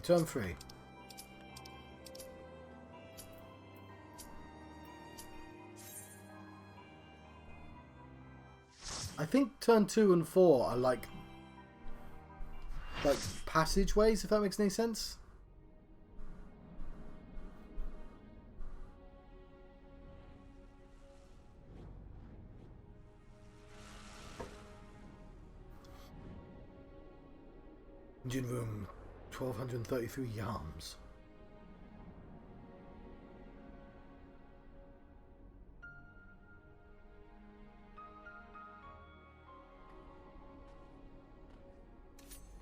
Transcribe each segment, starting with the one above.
turn 3. I think turn 2 and 4 are like passageways, if that makes any sense. Engine room, 1233 yards.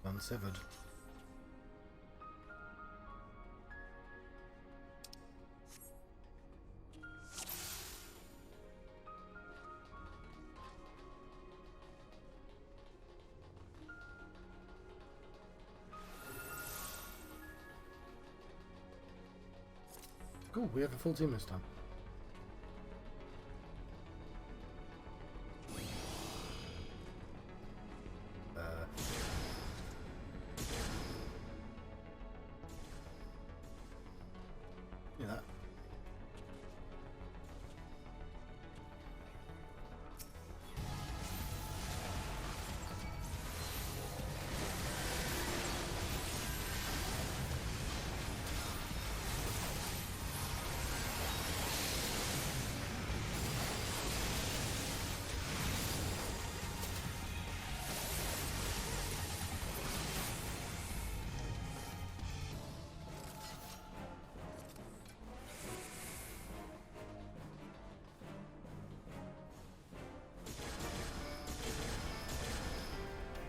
Unsevered. Cool, we have a full team this time. Yeah.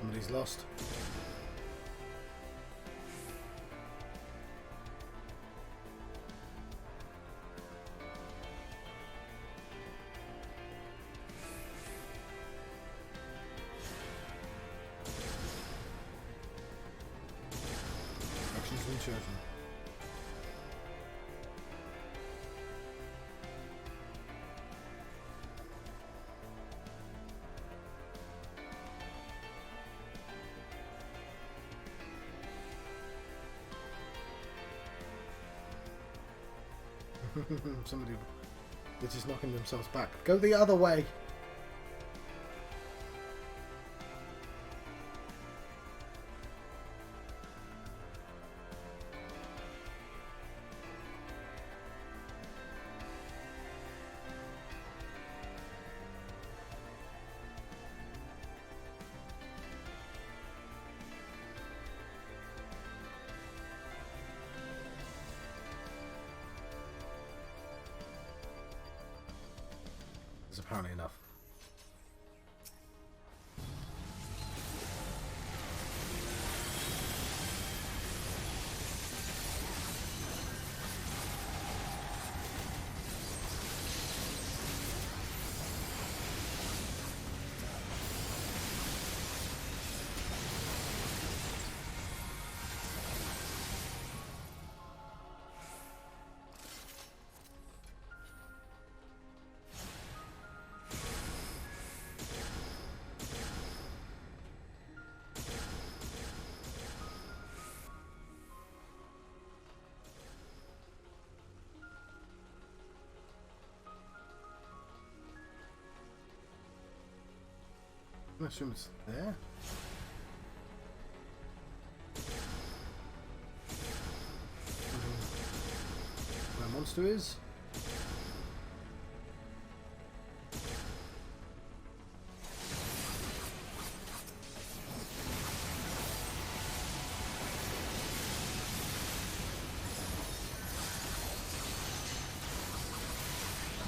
Somebody's lost. Actions and children. Somebody, they're just knocking themselves back. Go the other way. Apparently enough. I assume it's there. Where monster is.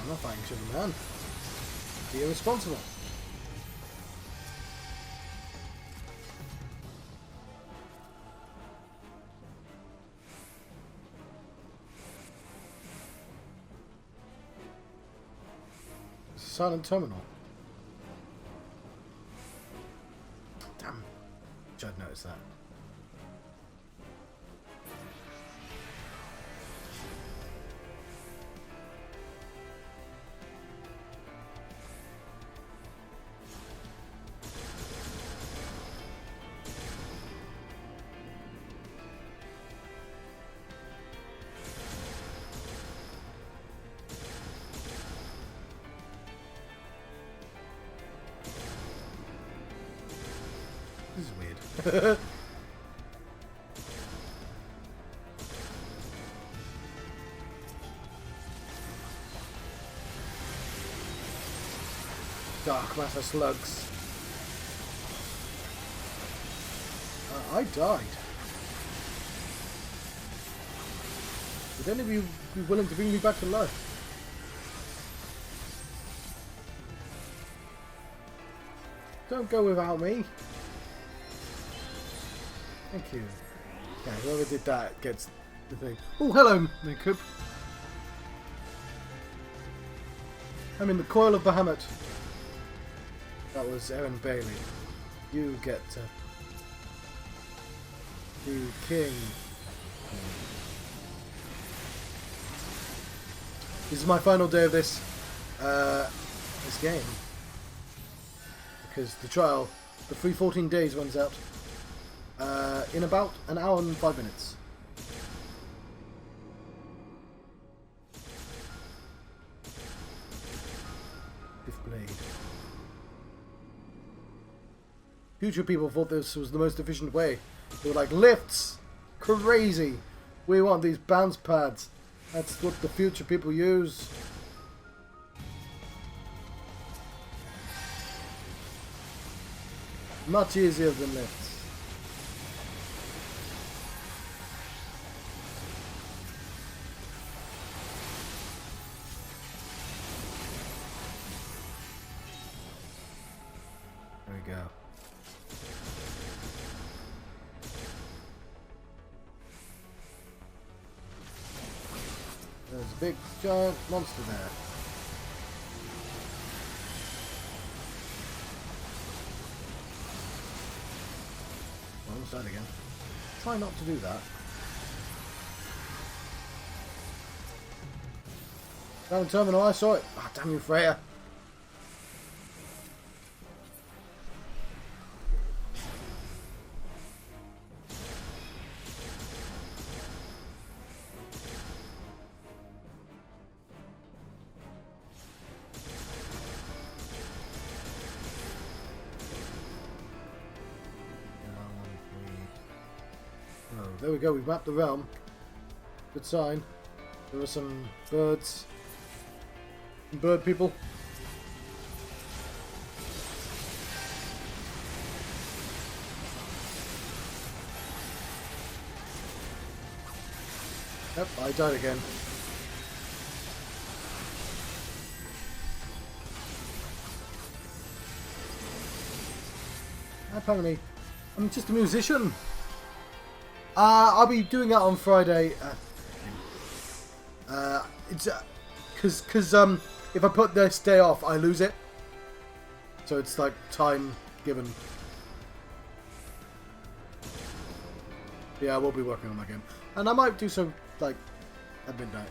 I'm not fighting Sugar Man. Be irresponsible. Silent terminal. Damn. Should have noticed that. This is weird. Dark matter slugs. I died. Would any of you be willing to bring me back to life? Don't go without me. Thank you. Yeah, whoever did that gets the thing. Oh, hello, Miqo'te. I'm in the Coil of Bahamut. That was Aaron Bailey. You get to be king. This is my final day of this game, because the trial, the free 14 days runs out in about an hour and 5 minutes. Fifth blade. Future people thought this was the most efficient way. They were like, lifts! Crazy! We want these bounce pads. That's what the future people use. Much easier than lifts. There we go. There's a big giant monster there. Almost died again. Try not to do that. Down the terminal, I saw it. Ah, damn you, Freya. There we go, we've mapped the realm. Good sign. There are some birds. Some bird people. Yep, I died again. Apparently, I'm just a musician. I'll be doing that on Friday. It's because if I put this day off, I lose it. So it's like time given. Yeah, I will be working on my game, and I might do so like at midnight.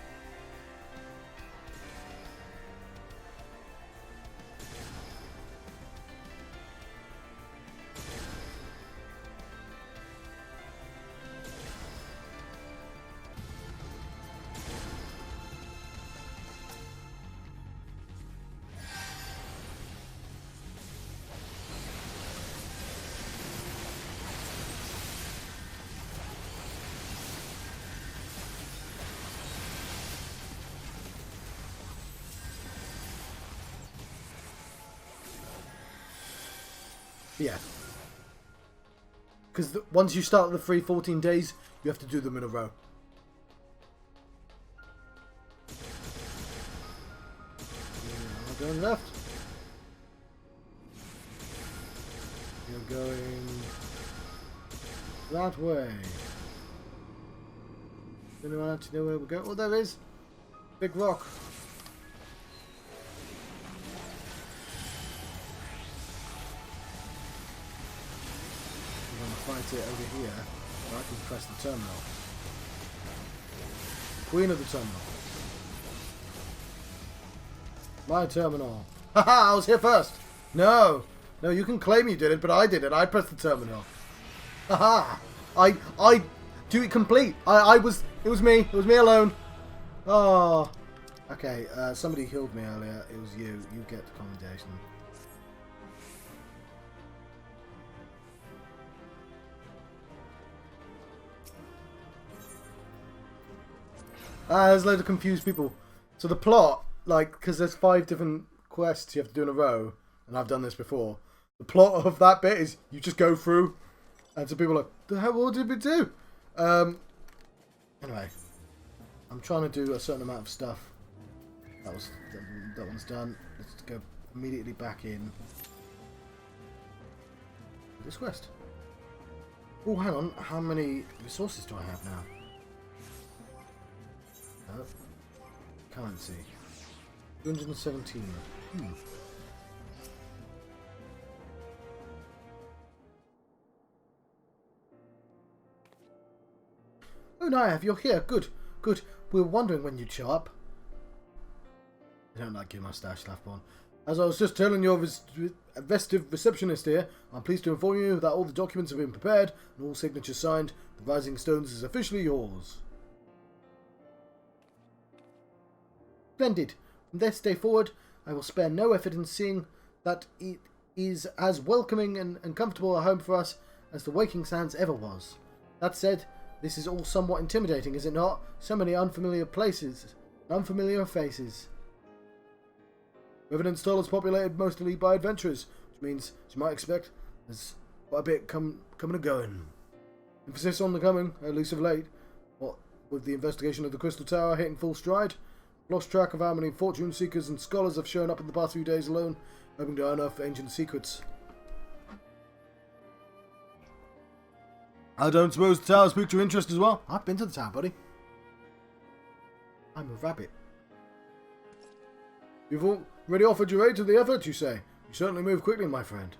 Yeah. Because once you start the free 14 days, you have to do them in a row. You're going left. You're going that way. Does anyone actually know where we go? Oh, there is. Big rock. Fight it over here, or I can press the terminal. Queen of the terminal. My terminal. Haha, I was here first. No, no, you can claim you did it, but I did it. I pressed the terminal. Haha, I do it complete. It was me. It was me alone. Oh, okay. Somebody killed me earlier. It was you. You get the commendation. There's loads of confused people. So the plot, like, because there's 5 different quests you have to do in a row, and I've done this before. The plot of that bit is you just go through, and so people are like, the hell, what did we do? Anyway, I'm trying to do a certain amount of stuff. That one's done. Let's go immediately back in this quest. Oh, hang on. How many resources do I have now? Oh, currency. 217. Oh, Naive, you're here. Good, good. We were wondering when you'd show up. I don't like your mustache, Laughborn. As I was just telling your festive receptionist here, I'm pleased to inform you that all the documents have been prepared and all signatures signed. The Rising Stones is officially yours. Splendid. From this day forward, I will spare no effort in seeing that it is as welcoming and comfortable a home for us as the Waking Sands ever was. That said, this is all somewhat intimidating, is it not? So many unfamiliar places, unfamiliar faces. Revenant Stoll is populated mostly by adventurers, which means, as you might expect, there's quite a bit coming and going. Emphasis on the coming, at least of late. What with the investigation of the Crystal Tower hitting full stride, lost track of how many fortune seekers and scholars have shown up in the past few days alone, hoping to unearth ancient secrets. I don't suppose the tower's piqued your interest as well? I've been to the tower, buddy. I'm a rabbit. You've already offered your aid to the effort, you say? You certainly move quickly, my friend.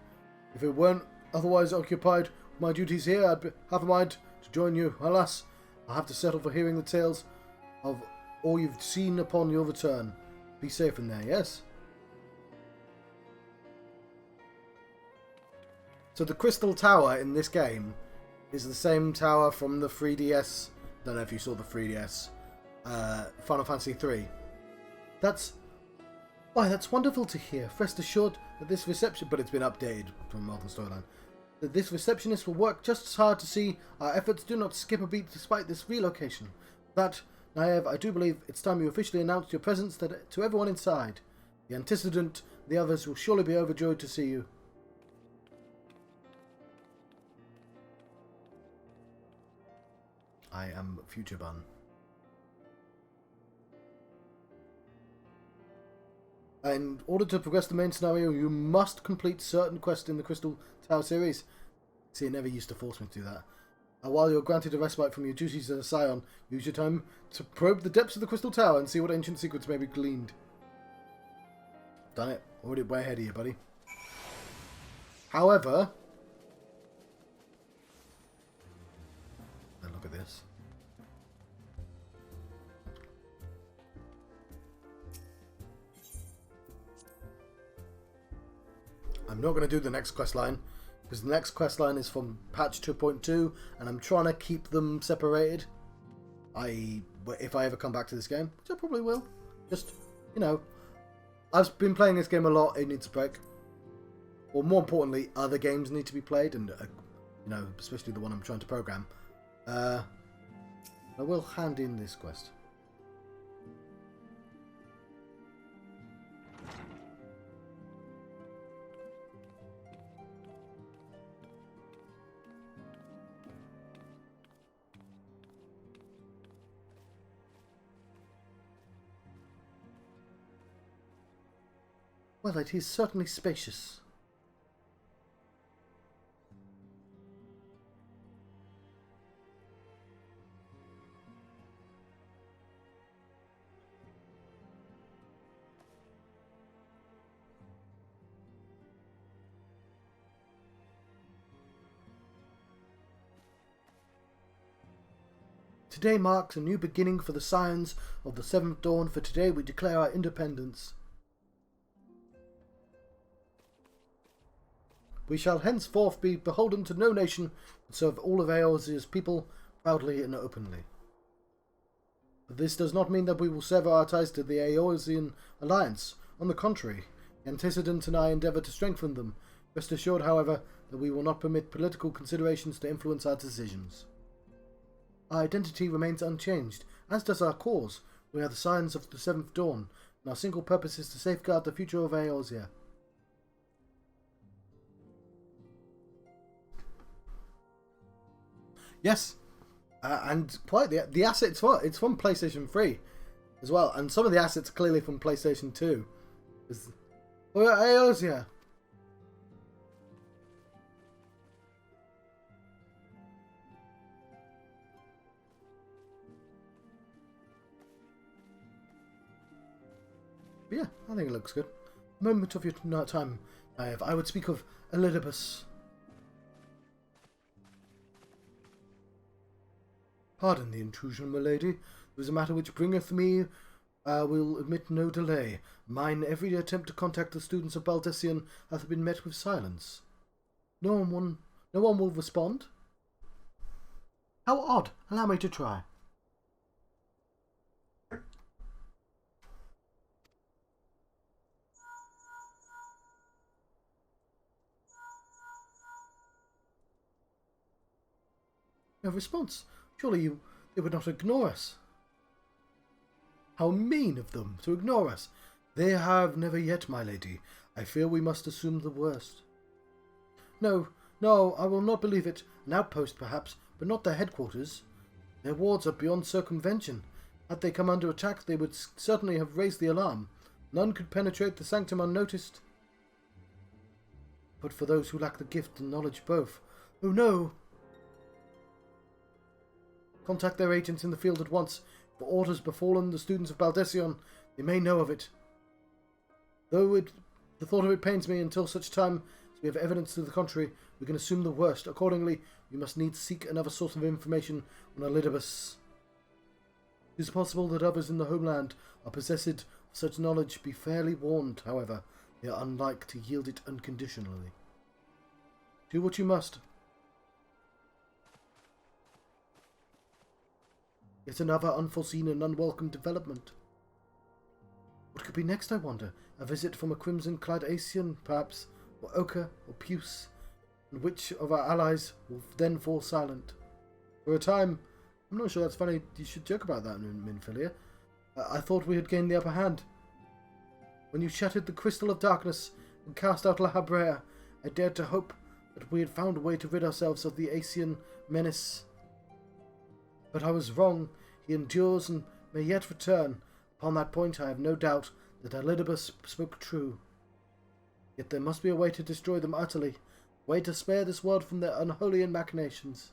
If it weren't otherwise occupied with my duties here, I'd have a mind to join you. Alas, I'll have to settle for hearing the tales of all you've seen upon your return. Be safe in there, yes? So the Crystal Tower in this game is the same tower from the 3DS. Don't know if you saw the 3DS. Final Fantasy 3. Why, that's wonderful to hear. Rest assured that this reception... But it's been updated from Modern Storyline. That this receptionist will work just as hard to see our efforts do not skip a beat despite this relocation. That, Naive, I do believe it's time you officially announced your presence to everyone inside. The antecedent, the others will surely be overjoyed to see you. I am Future Bun. In order to progress the main scenario, you must complete certain quests in the Crystal Tower series. See, it never used to force me to do that. And while you're granted a respite from your duties as a scion, use your time to probe the depths of the Crystal Tower and see what ancient secrets may be gleaned. Done it. Already way ahead of you, buddy. However... look at this. I'm not going to do the next quest line because the next quest line is from patch 2.2 and I'm trying to keep them separated. If I ever come back to this game, which I probably will, just, you know, I've been playing this game a lot, it needs a break. Or more importantly, other games need to be played, and, you know, especially the one I'm trying to program. I will hand in this quest. Well, it is certainly spacious. Today marks a new beginning for the scions of the Seventh Dawn, for today we declare our independence. We shall henceforth be beholden to no nation, and serve all of Eorzea's people proudly and openly. But this does not mean that we will sever our ties to the Eorzean alliance. On the contrary, the antecedent and I endeavour to strengthen them. Rest assured, however, that we will not permit political considerations to influence our decisions. Our identity remains unchanged, as does our cause. We are the Scions of the Seventh Dawn, and our single purpose is to safeguard the future of Eorzea. Yes, and quite the assets for it's from PlayStation 3 as well, and some of the assets are clearly from PlayStation 2. We're at Eorzea. But yeah, I think it looks good. Moment of your time, I would speak of Elidibus. Pardon the intrusion, my lady. It was a matter which bringeth me, will admit no delay. Mine every attempt to contact the students of Baldesion hath been met with silence. No one will respond? How odd. Allow me to try. No response. Surely they would not ignore us. How mean of them to ignore us. They have never yet, my lady. I fear we must assume the worst. No, I will not believe it. An outpost, perhaps, but not their headquarters. Their wards are beyond circumvention. Had they come under attack, they would certainly have raised the alarm. None could penetrate the sanctum unnoticed. But for those who lack the gift and knowledge both. Oh no! Contact their agents in the field at once. For orders befallen the students of Baldesion, they may know of it. Though the thought of it pains me, until such time as we have evidence to the contrary, we can assume the worst. Accordingly, we must needs seek another source of information on Elidibus. It is possible that others in the homeland are possessed of such knowledge. Be fairly warned, however, they are unlike to yield it unconditionally. Do what you must. Yet another unforeseen and unwelcome development. What could be next, I wonder? A visit from a crimson-clad Asian, perhaps, or Ochre, or Puce, and which of our allies will then fall silent? For a time, I'm not sure that's funny, you should joke about that, Minfilia. I thought we had gained the upper hand. When you shattered the crystal of darkness and cast out La Habrea, I dared to hope that we had found a way to rid ourselves of the Asian menace. But I was wrong. He endures and may yet return. Upon that point I have no doubt that Elidibus spoke true. Yet there must be a way to destroy them utterly, a way to spare this world from their unholy machinations.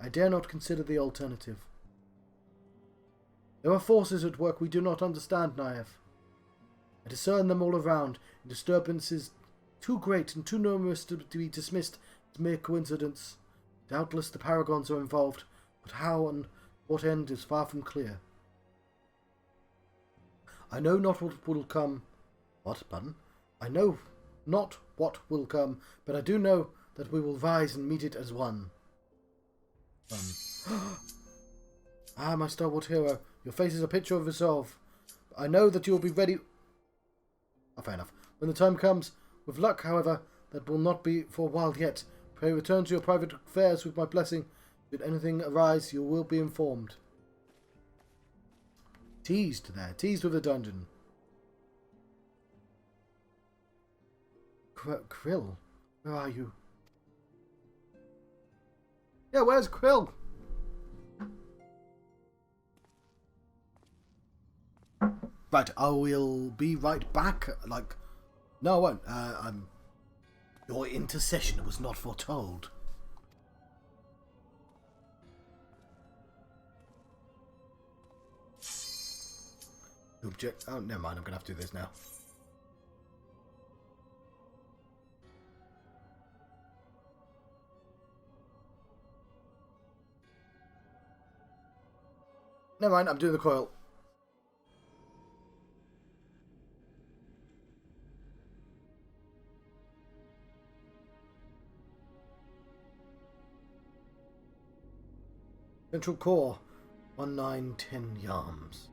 I dare not consider the alternative. There are forces at work we do not understand, Naive. I discern them all around, in disturbances too great and too numerous to be dismissed as mere coincidence. Doubtless the paragons are involved, but how and what end is far from clear. I know not what will come. What, pardon? I know not what will come, but I do know that we will rise and meet it as one. Ah, my stalwart hero, your face is a picture of resolve. I know that you will be ready. Oh, fair enough. When the time comes, with luck, however, that will not be for a while yet. Pray return to your private affairs with my blessing. Should anything arise, you will be informed. Teased there. Teased with a dungeon. Krill? Where are you? Yeah, where's Krill? Right, I will be right back. Like, no, I won't. Your intercession was not foretold. Object. Oh, never mind. I'm gonna have to do this now. Never mind. I'm doing the coil. Central core, 1910 yarms.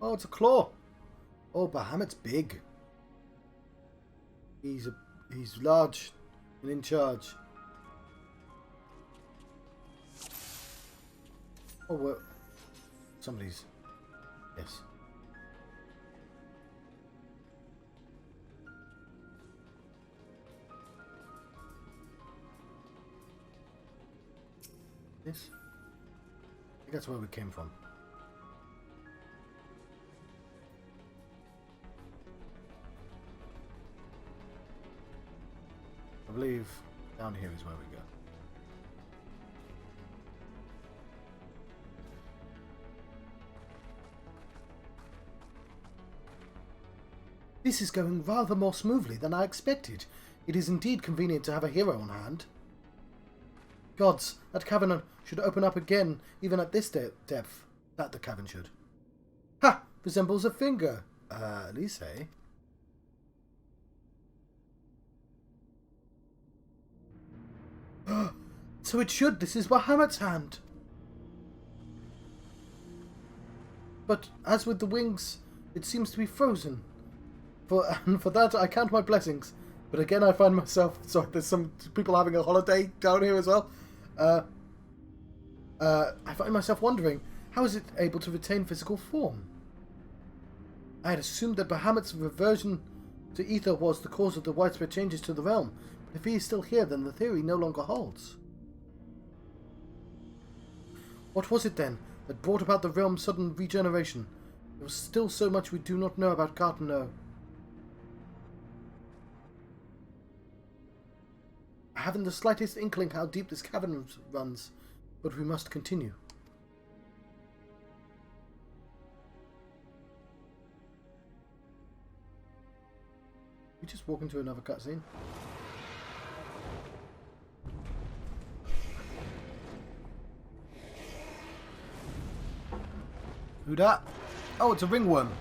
Oh, it's a claw. Oh, Bahamut's big. He's large. and in charge. Oh, what? Somebody's... Yes. This? I think that's where we came from. I believe down here is where we go. This is going rather more smoothly than I expected. It is indeed convenient to have a hero on hand. Gods, that cavern should open up again, even at this depth. That the cavern should. Ha! Resembles a finger. At least, eh? So it should. This is Bahamut's hand. But as with the wings, it seems to be frozen. For that, I count my blessings. But again, I find myself... Sorry, there's some people having a holiday down here as well. I find myself wondering, how is it able to retain physical form? I had assumed that Bahamut's reversion to ether was the cause of the widespread changes to the realm. But if he is still here, then the theory no longer holds. What was it then that brought about the realm's sudden regeneration? There was still so much we do not know about Cartano. I haven't the slightest inkling how deep this cavern runs, but we must continue. We just walk into another cutscene. Who dat? Oh, it's a ringworm.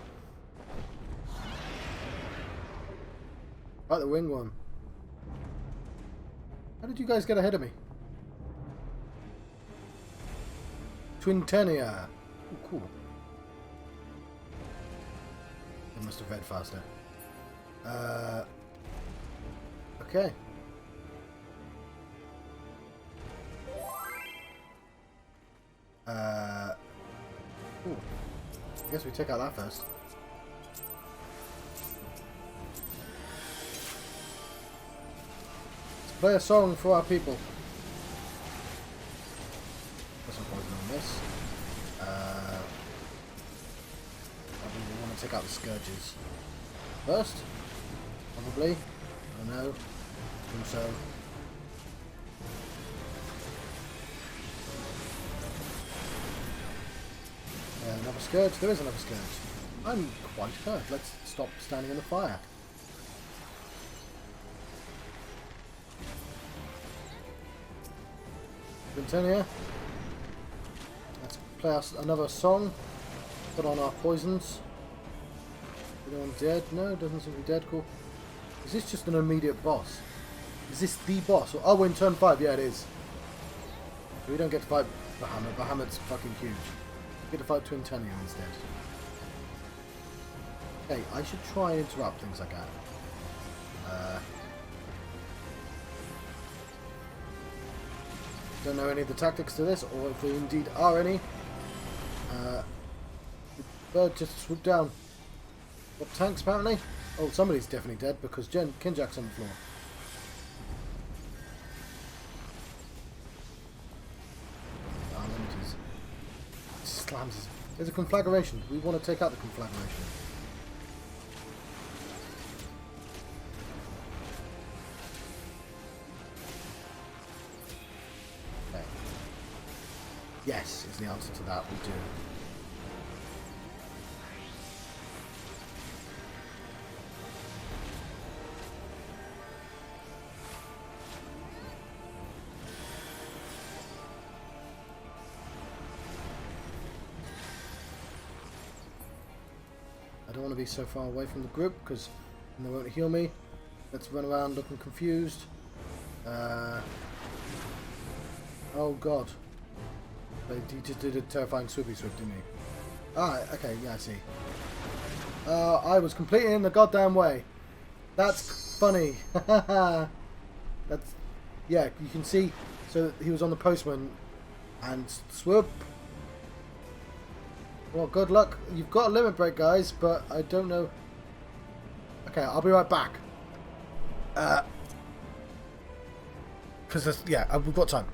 Right, the ringworm. How did you guys get ahead of me? Twintenia. Oh, cool. They must have read faster. Okay. Ooh. I guess we check out that first. Let's play a song for our people. Put some poison on this. We want to take out the scourges first. Probably. I don't know. I think so. Another scourge. There is another scourge. I'm quite hurt. Let's stop standing in the fire. Continue. Let's play us another song. Put on our poisons. Anyone dead? No, doesn't seem to be dead. Cool. Is this just an immediate boss? Is this the boss? Oh, we're in turn 5. Yeah, it is. We don't get to fight Bahamut. Bahamut's fucking huge. We get to fight Twintenia instead. Okay, I should try and interrupt things like that. Don't know any of the tactics to this, or if there indeed are any. The bird just swooped down. Got tanks apparently. Oh, somebody's definitely dead because Kinjack's on the floor. Slams his... There's a conflagration. We want to take out the conflagration. Okay. Yes is the answer to that. We do. I don't want to be so far away from the group because they won't heal me. Let's run around looking confused. Oh god. He just did a terrifying swoopy swoop, didn't he? Ah, okay, yeah, I see. I was completely in the goddamn way. That's funny. That's... Yeah, you can see... So he was on the postman and swoop. Well, good luck. You've got a limit break, guys, but I don't know... Okay, I'll be right back. Because, yeah, we've got time.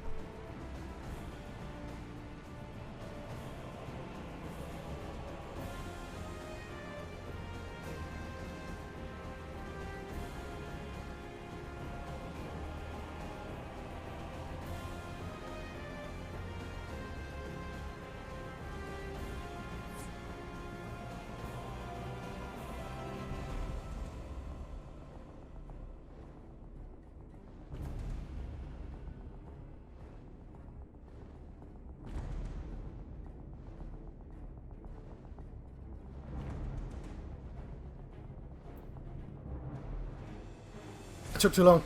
Took too long.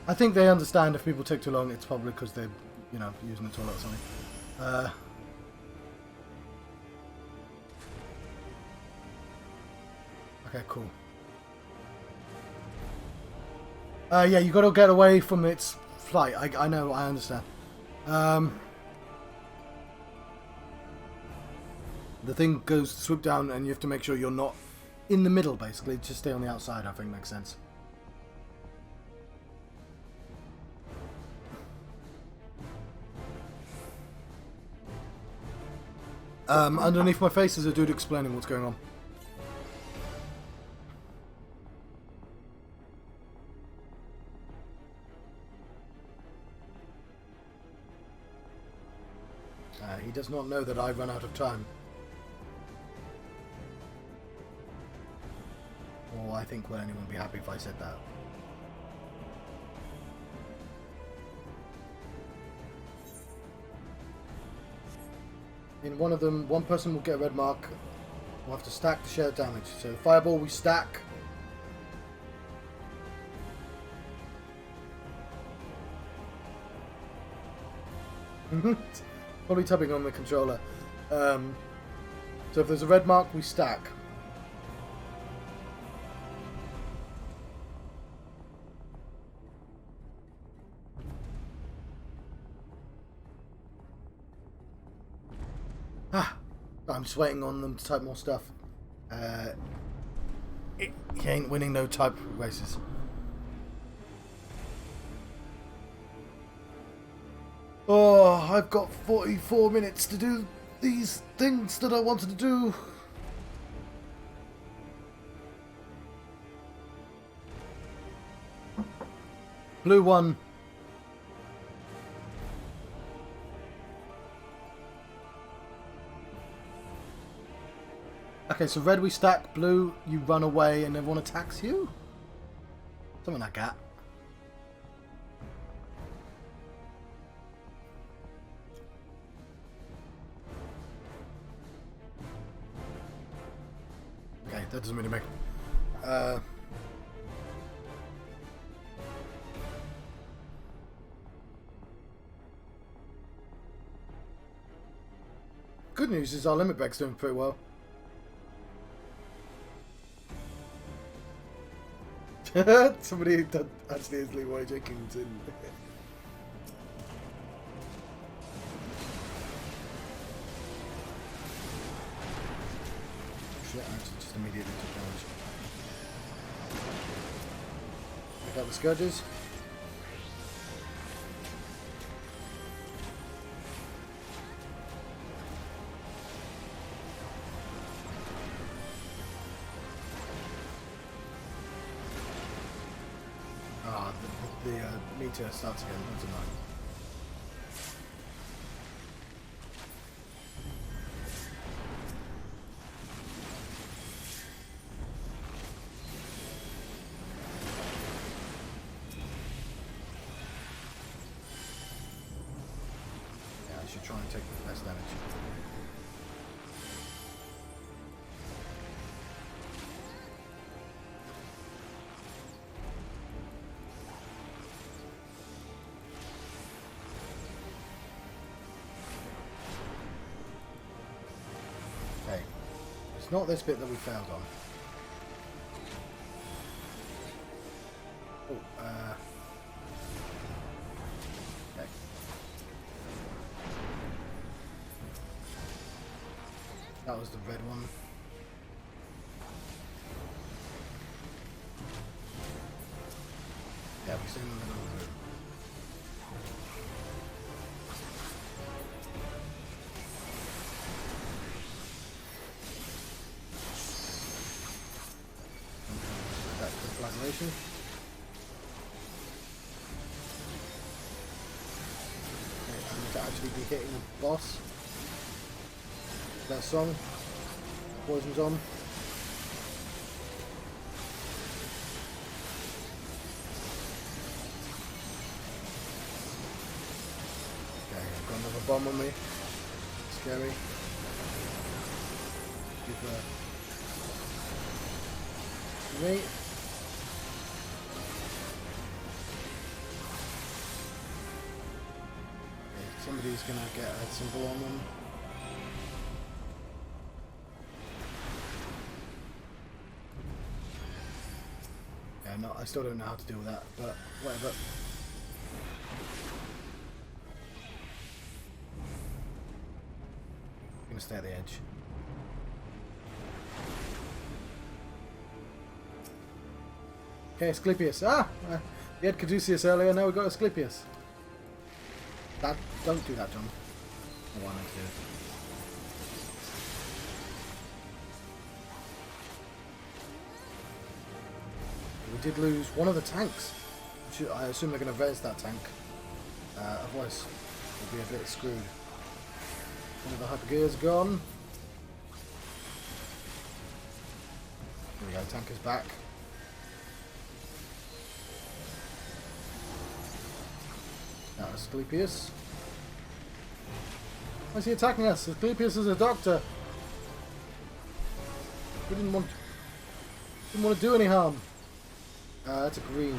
I think they understand if people take too long, it's probably because they're, you know, using the toilet or something. Okay, cool. Yeah, you got to get away from its flight. I know, I understand. The thing goes swoop down, and you have to make sure you're not in the middle, basically. Just stay on the outside, I think makes sense. Underneath my face is a dude explaining what's going on. He does not know that I've run out of time. Or I think will anyone be happy if I said that? In one of them, one person will get a red mark. We'll have to stack the shared damage. So fireball we stack. Probably tapping on the controller. So if there's a red mark, we stack. I'm just waiting on them to type more stuff. He ain't winning no type races. Oh, I've got 44 minutes to do these things that I wanted to do. Blue one. Okay, so red we stack, blue you run away and everyone attacks you? Something like that. Okay, that doesn't really make... Good news is our limit break's doing pretty well. Somebody that actually is Leroy Jenkins in. Shit, I actually just immediately took damage. Pick out the scourges. The meter starts again, that's annoying. Yeah, I should try and take less damage. It's not this bit that we failed on. That was the red one. Yeah, we're still in the middle of the room. That's the flagellation. Okay, I need to actually be hitting the boss. That song. Poison's on. Okay, I've got another bomb on me. Scary. Give me. Okay, somebody's gonna get a symbol on them. No, I still don't know how to deal with that, but whatever. I'm gonna stay at the edge. Okay, Asclepius. Ah! We had Caduceus earlier, now we've got Asclepius. That, don't do that, John. I wanted to. We did lose one of the tanks. I assume they're going to res that tank. Otherwise, we'll be a bit screwed. One of the hyper gears gone. There we go, tank is back. Now Asclepius. Why is he attacking us? Asclepius is a doctor. He didn't want to do any harm. That's a green.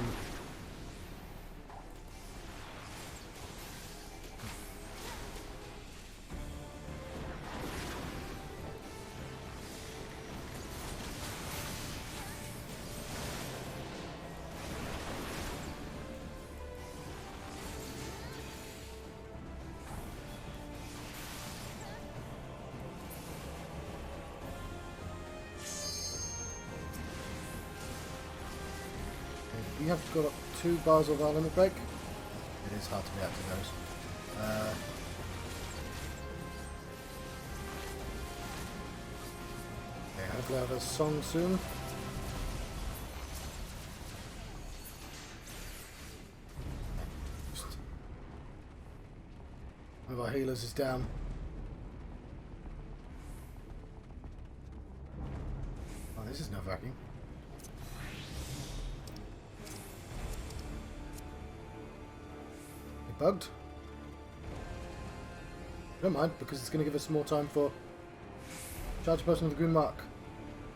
You have got up 2 bars of our limit break. It is hard to react to those. Okay, hopefully I have a song soon. One of our healers is down. Oh, this is nerve-wracking. Bugged. Don't mind, because it's going to give us more time for charge a person with a green mark.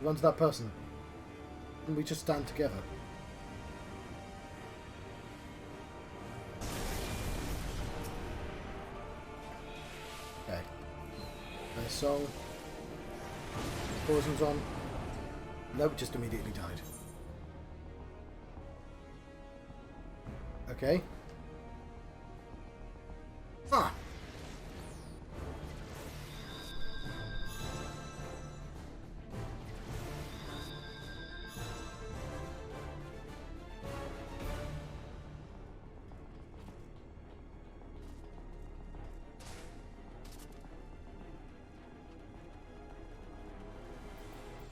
Run to that person. And we just stand together. Okay. Nice song. Poison's on. Nope, just immediately died. Okay. Ah.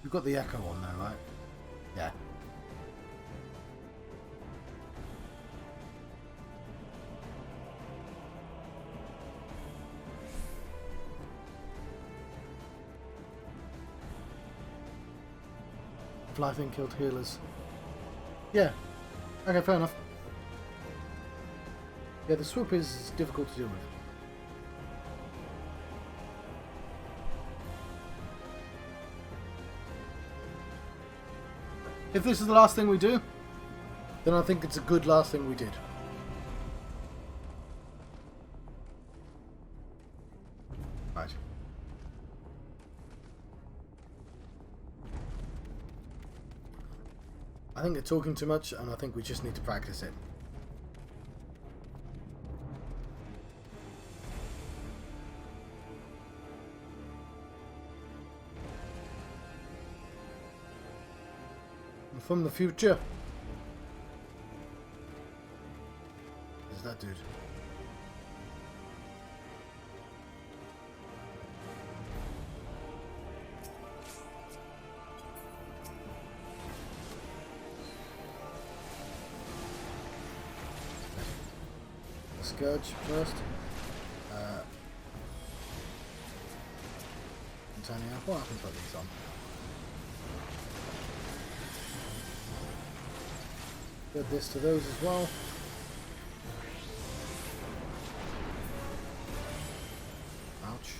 We've got the echo on now, right? Yeah. Fly thing killed healers. Yeah. Okay, fair enough. Yeah, the swoop is difficult to deal with. If this is the last thing we do, then I think it's a good last thing we did. Right. I think they're talking too much, and I think we just need to practice it. from the future. Is that dude? The Scourge first. Tiny apple. I can put these on. Good this to those as well. Ouch.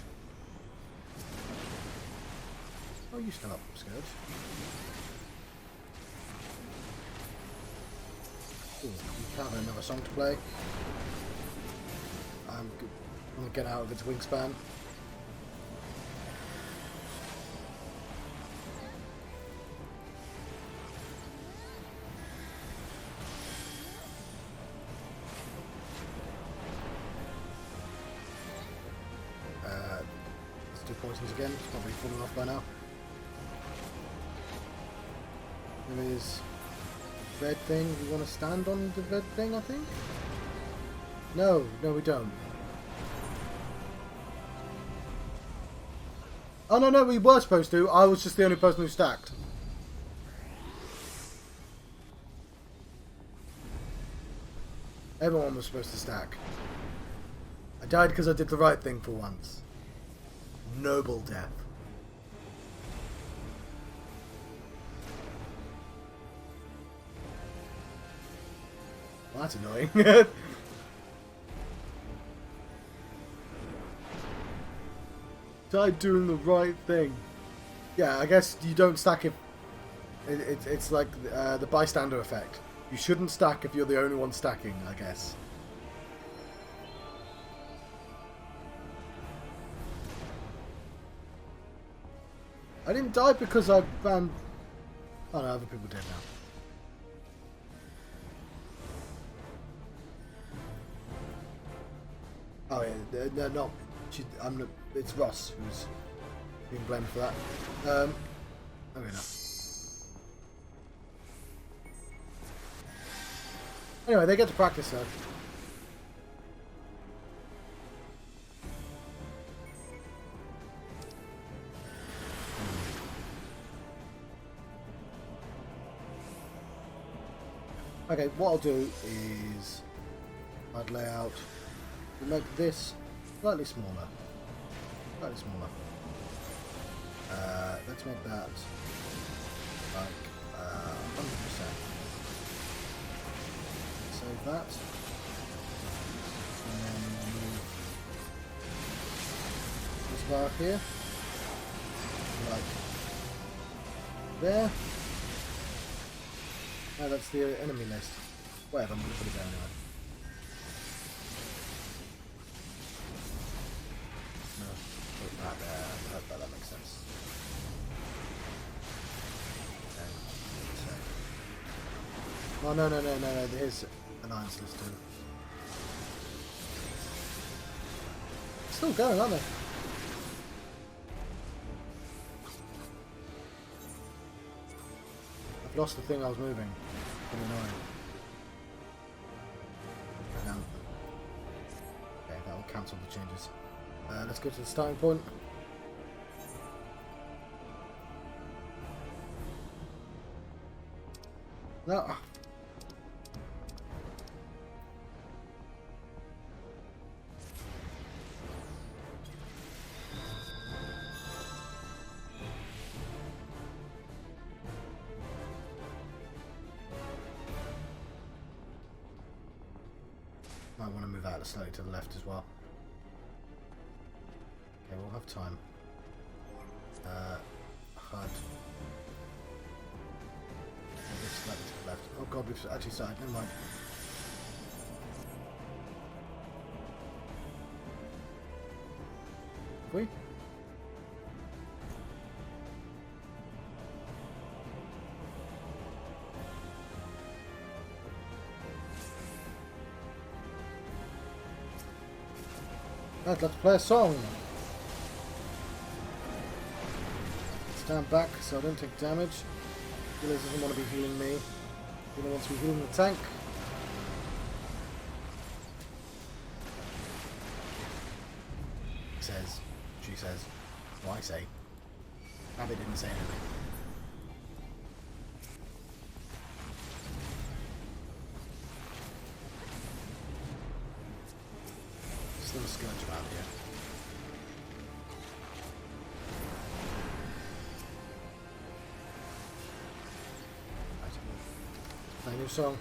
Oh, you still up, Scourge. Ooh, you can't have another song to play. I'm gonna get out of its wingspan. Poisons again, it's probably falling off by now. There is a red thing. We want to stand on the red thing, I think? No, we don't. Oh, no, we were supposed to. I was just the only person who stacked. Everyone was supposed to stack. I died because I did the right thing for once. Noble death. Well, that's annoying. Died doing the right thing. Yeah, I guess you don't stack if... It's like the bystander effect. You shouldn't stack if you're the only one stacking, I guess. I didn't die because I ran... Oh no, other people did now. Oh yeah, no, not... it's Ross who's being blamed for that. Okay, no. Anyway, they get to practice though. Okay, what I'll do is I'd lay out, make this slightly smaller. Let's make that like 100%. Save that. And then move this bar up here. Like there. No, that's the enemy list. Whatever, I'm going to put it down anyway. No, put that there. That makes sense. Okay. Oh, no. Here's alliance list too. Still going, aren't they? I've lost the thing I was moving. Pretty annoying. Okay, that will cancel the changes. Let's go to the starting point. No. Might want to move out slightly to the left as well. Okay, we'll have time. HUD. Slightly to the left. Oh god, we've actually started. Never mind. Have we? Right, let's play a song. Stand back so I don't take damage. Healer doesn't want to be healing me. Healer wants to be healing the tank. Says. She says. Well, I say. Rabbit didn't say anything. Still a scourge around here. Right. Play a new song.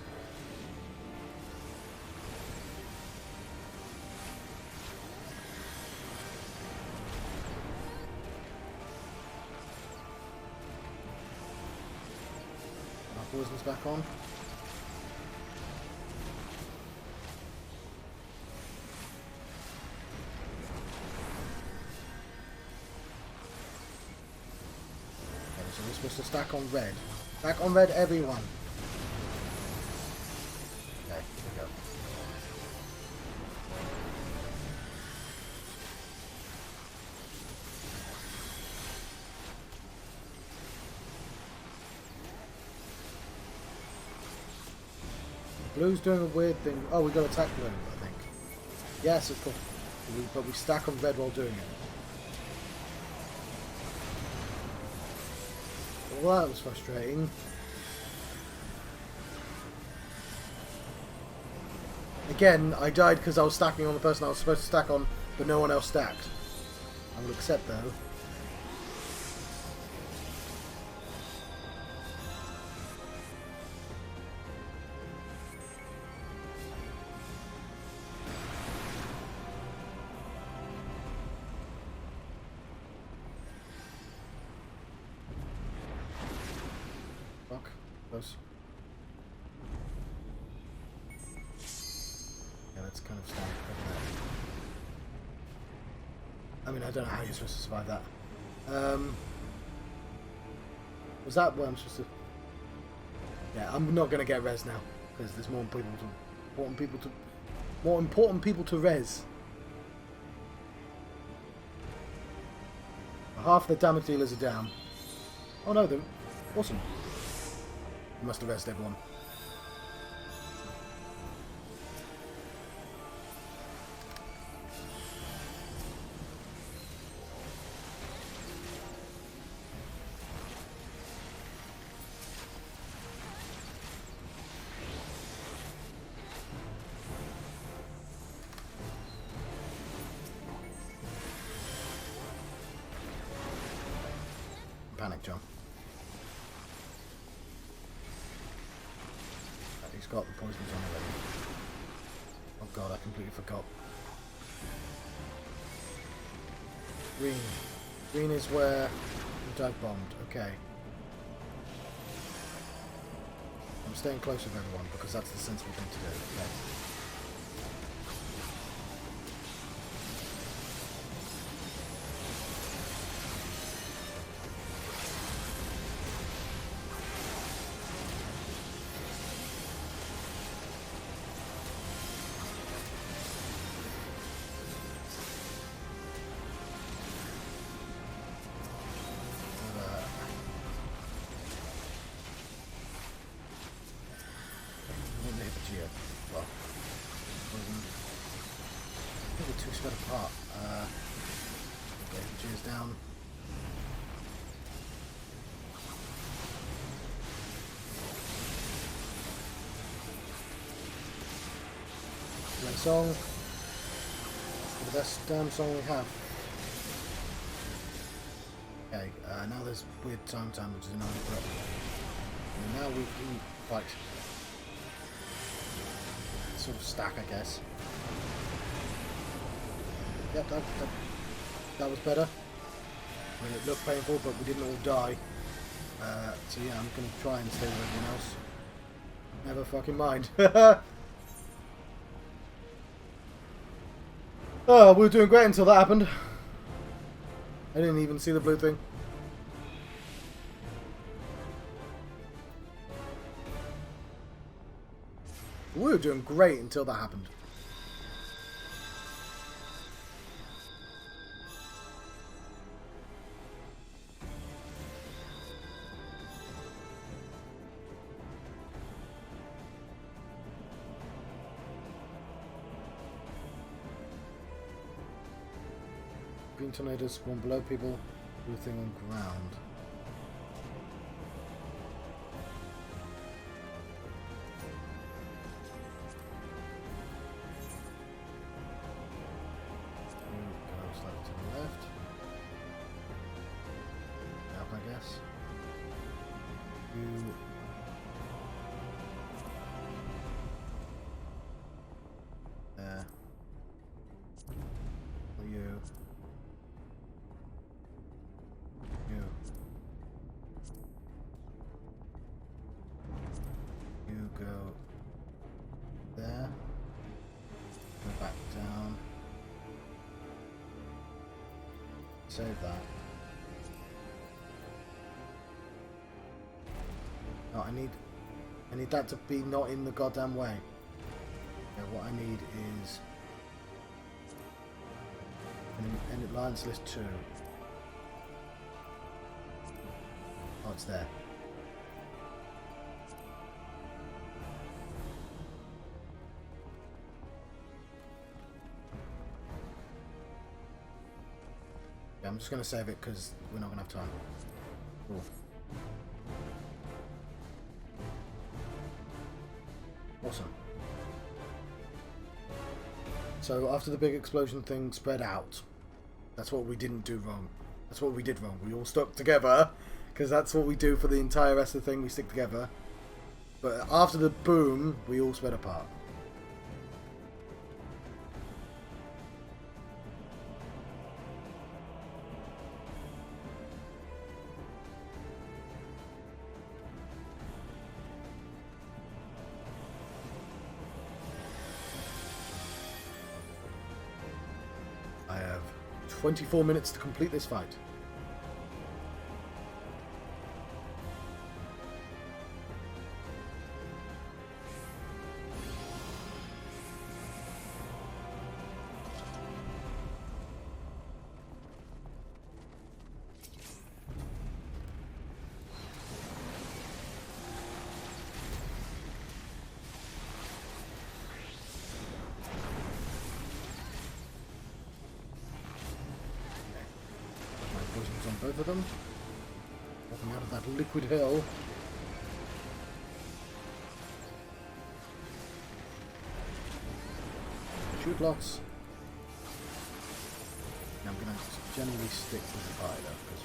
Poison's back on. Okay, so we're supposed to stack on red. Stack on red, everyone. Okay, here we go. Blue's doing a weird thing. Oh, we got to attack blue, I think. Yes, of course. But we stack on red while doing it. Well, that was frustrating. Again, I died because I was stacking on the person I was supposed to stack on, but no one else stacked. I will accept, though. Fuck. Close. Yeah, that's kind of standard over there. I mean, I don't know how you're supposed to survive that. Was that where I'm supposed to... Yeah, I'm not going to get res now, because there's more important people to res. Half the damage dealers are down. Oh no, they're awesome. You must have resed everyone. Panic, John. He's got the poisons on already. Oh god, I completely forgot. Green. Green is where the dive bombed. Okay. I'm staying close with everyone because that's the sensible thing to do. Okay. Well, I think we're too spread apart. Okay, cheers down. Play song. The best damn song we have. Okay, now there's weird time, which is annoying, but now we can fight. Sort of stack, I guess. Yep, that was better. I mean, it looked painful, but we didn't all die. So yeah, I'm going to try and stay with everyone else. Never fucking mind. Oh, we were doing great until that happened. I didn't even see the blue thing. We were doing great until that happened. Lightning tornadoes spawn below people. Everything on ground. Go slightly to the left. Up, I guess. You. There. You. You. You go there. Go back down. Save that. No, I need that to be not in the goddamn way. Yeah, what I need is an alliance list 2. Oh, it's there. Yeah, I'm just going to save it because we're not going to have time. Cool. Awesome. So after the big explosion thing spread out, that's what we didn't do wrong. That's what we did wrong. We all stuck together, because that's what we do for the entire rest of the thing. We stick together. But after the boom, we all spread apart. I have 24 minutes to complete this fight. On both of them. Walking out of that liquid hill. Shoot lots. And I'm going to generally stick with the spider because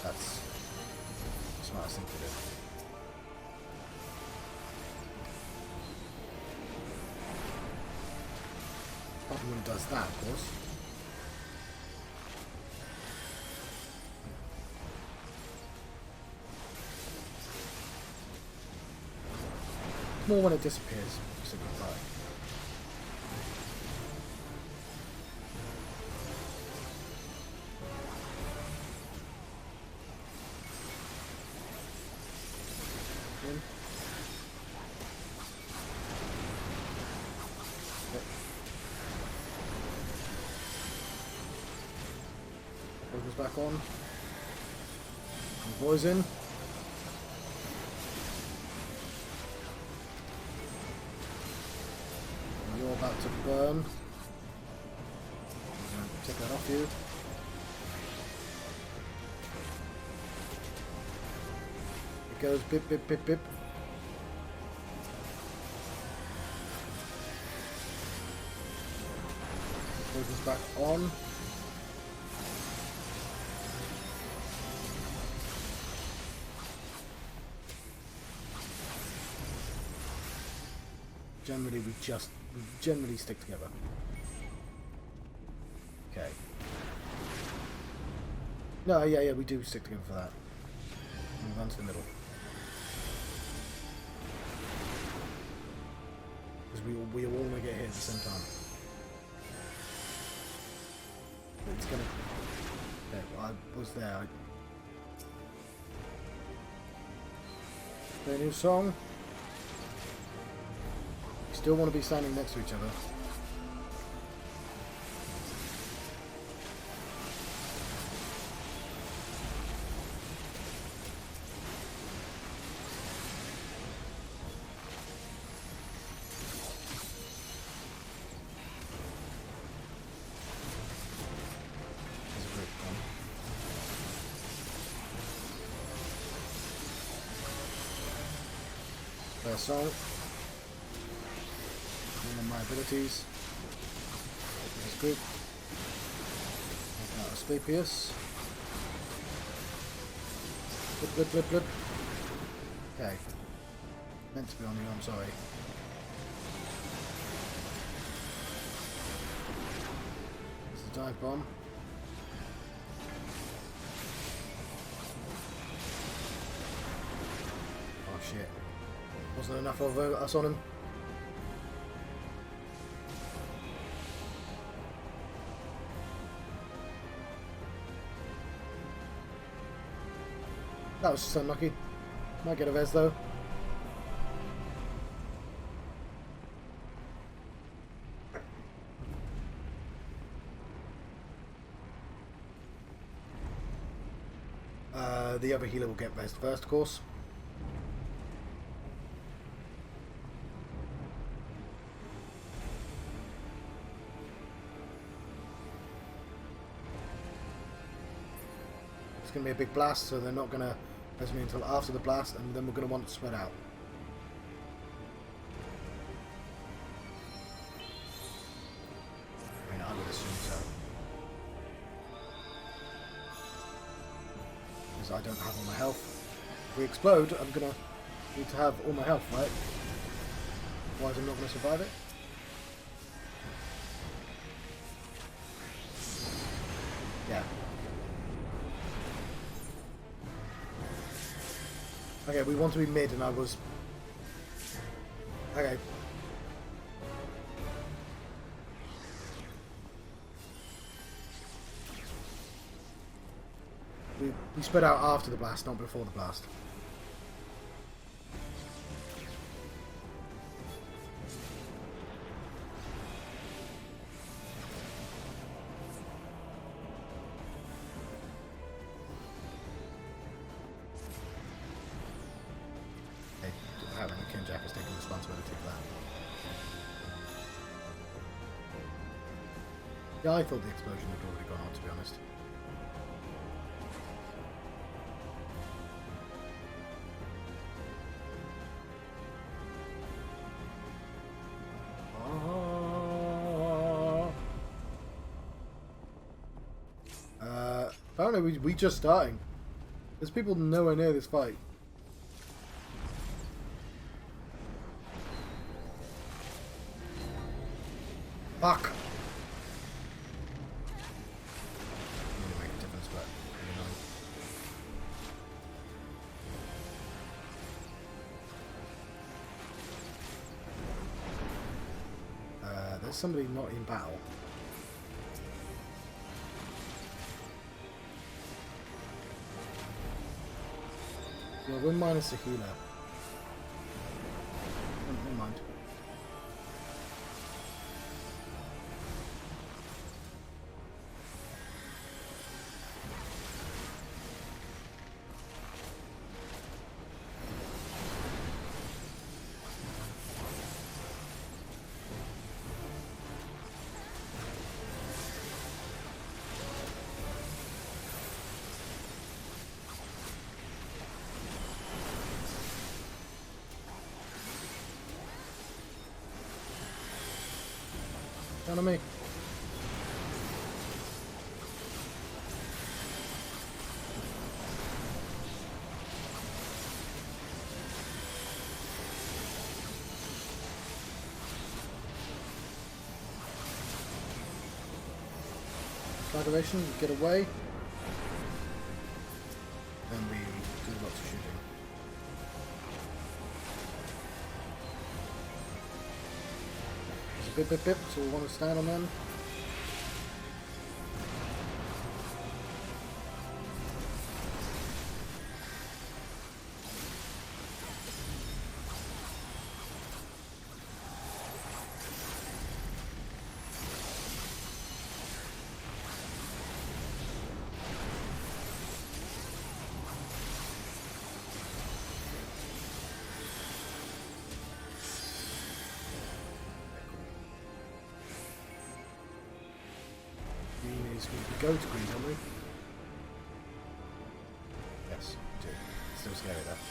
that's the smartest thing to do. Bahamut does that, of course. More when it disappears, so goodbye. In. Yep. Focus back on. Boys in. You're about to burn. I'm going to take that off you. It goes bip, bip, bip, bip. Focus back on. Generally, we generally stick together. Okay. No, yeah, we do stick together for that. Move on to the middle. Because we all want to get hit at the same time. It's gonna... Okay, well, I was there. Play a new song. Still want to be standing next to each other. First song. One of my abilities. This group. Now Speed Pierce. Blip, blip, blip, blip. Okay. Meant to be on you, I'm sorry. There's the dive bomb. Oh shit. Wasn't enough of us on him. That was just unlucky. Might get a res though. The other healer will get res first, of course. It's going to be a big blast, so they're not going to res me until after the blast, and then we're going to want to spread out. I mean, I would assume so. Because I don't have all my health. If we explode, I'm going to need to have all my health, right? Otherwise I'm not going to survive it. Yeah. Okay, we want to be mid, and I was... Okay. We spread out after the blast, not before the blast. Jack is taking responsibility for that. Yeah, I thought the explosion had already gone on, to be honest. Apparently we just starting. There's people nowhere near this fight. Fuck! Really make a difference, but there's somebody not in battle. Yeah, we're minus a healer. Never mind. Down on me. Flagellation, get away. Then we do lots of shooting. Bip, bip, bip, so we want to stand on them. We go to green, don't we? Yes, we do. It's still scary though.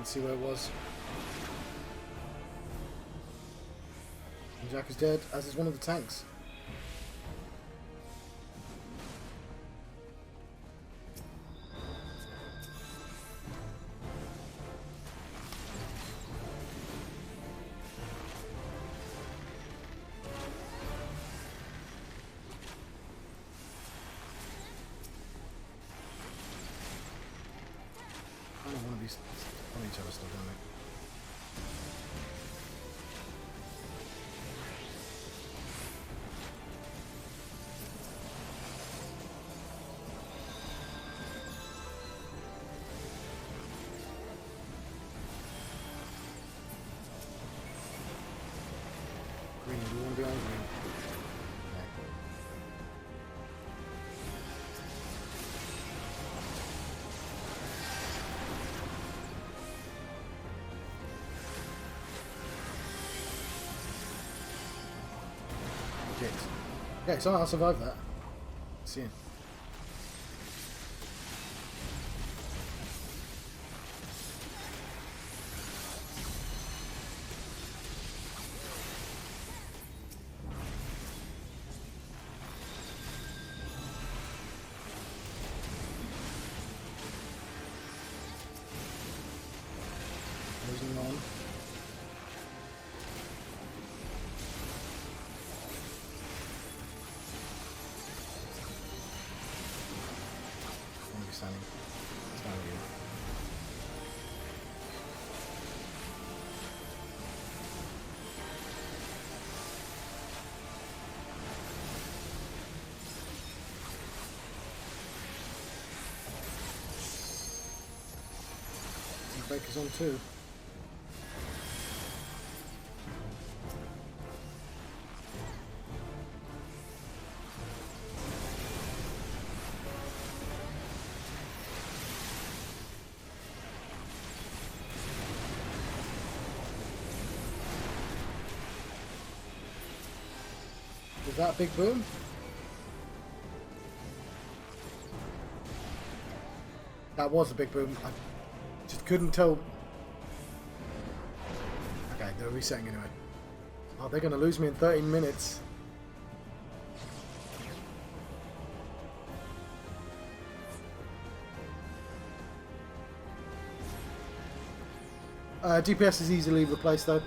and see where it was. And Jack is dead, as is one of the tanks. I don't want to be on each other still, don't they? Green, do you want to be on green? Okay, so I'll survive that. See you. Closing on. Standing here. The breaker's on too. Was that a big boom? That was a big boom. I just couldn't tell. Okay, they're resetting anyway. Oh, they're going to lose me in 13 minutes. DPS is easily replaced though.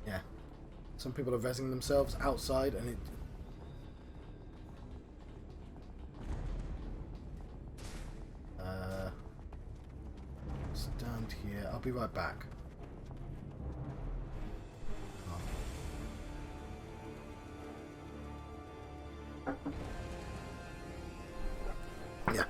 Yeah. Some people are rezzing themselves outside and it... stand here. I'll be right back. Yeah.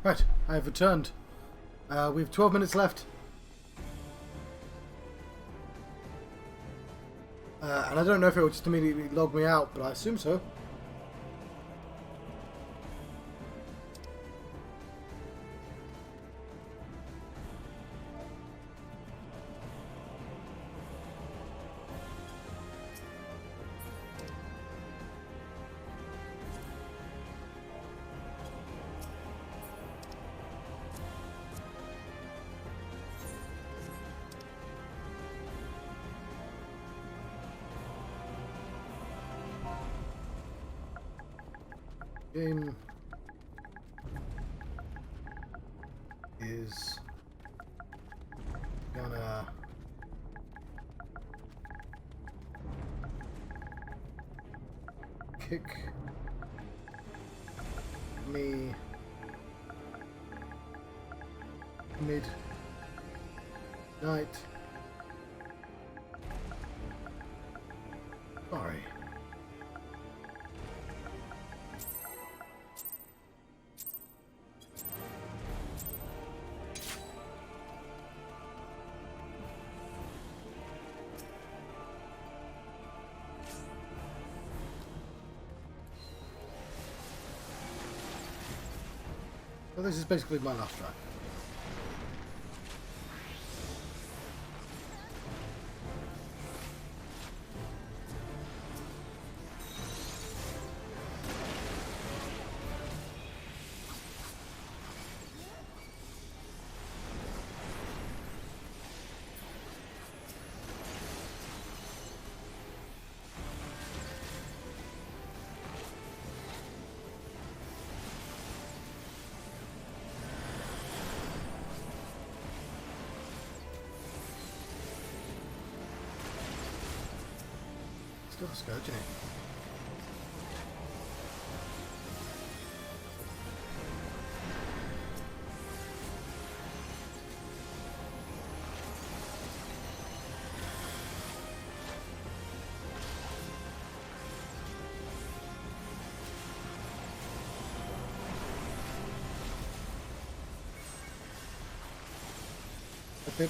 Right, I have returned. We have 12 minutes left. And I don't know if it will just immediately log me out, but I assume so. Game is gonna kick me midnight. Sorry. So this is basically my last try. Still scourging it. Okay.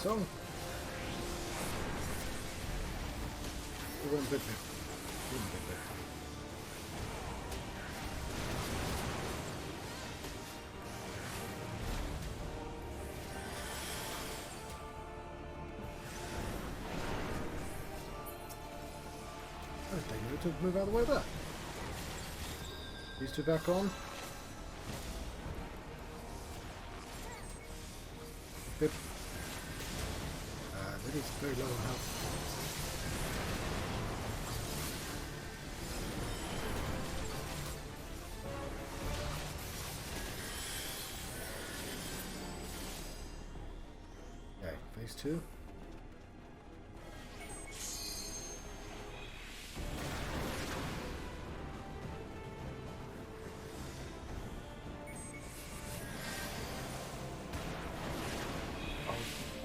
So, we went bit. To move out of the way there. These two back on. Good. That is very low on health. Okay, phase 2.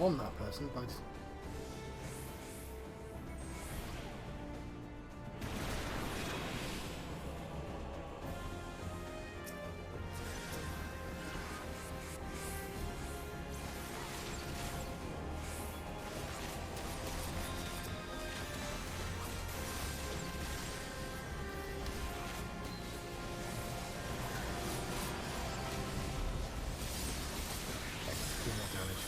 On that person, but do more damage.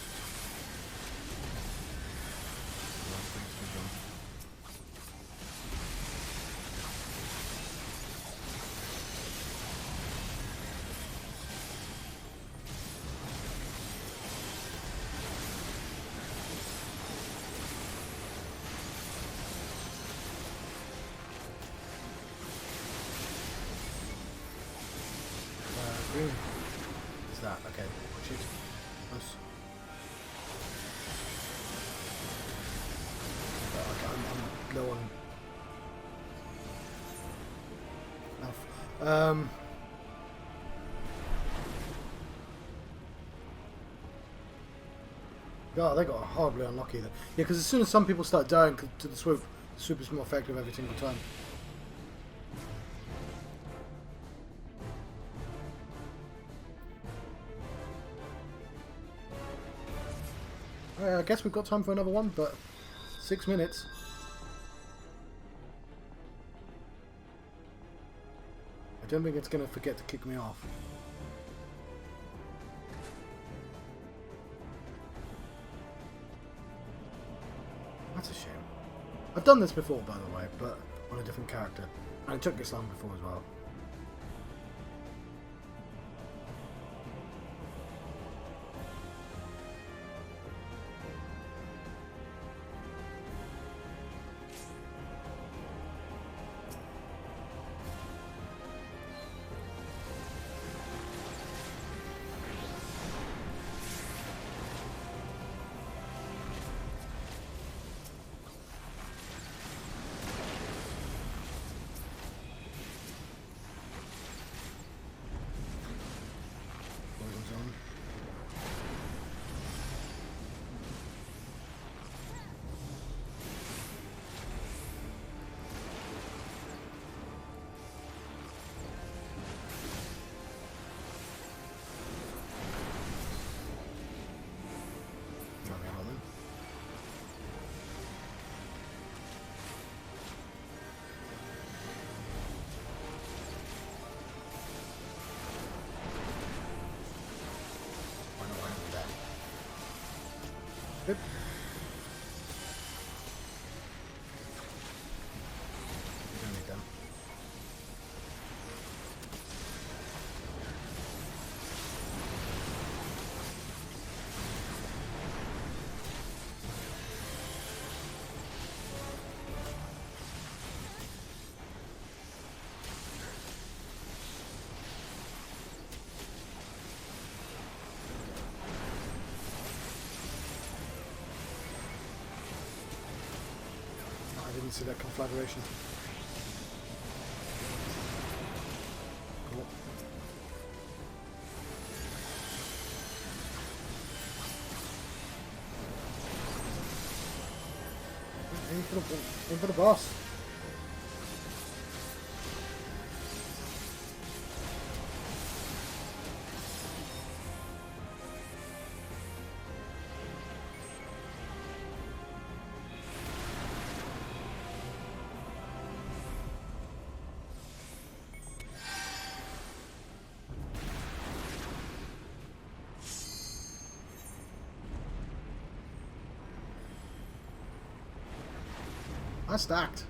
Green. Is that okay? Shoot. Close. I'm low on health. God, they got horribly unlucky there. Yeah, because as soon as some people start dying to the swoop is more effective every single time. I guess we've got time for another one, but 6 minutes. I don't think it's going to forget to kick me off. That's a shame. I've done this before, by the way, but on a different character. And it took this long before as well. stupid. We don't need them. I didn't see that conflagration. Cool. Aim for the boss. I stacked.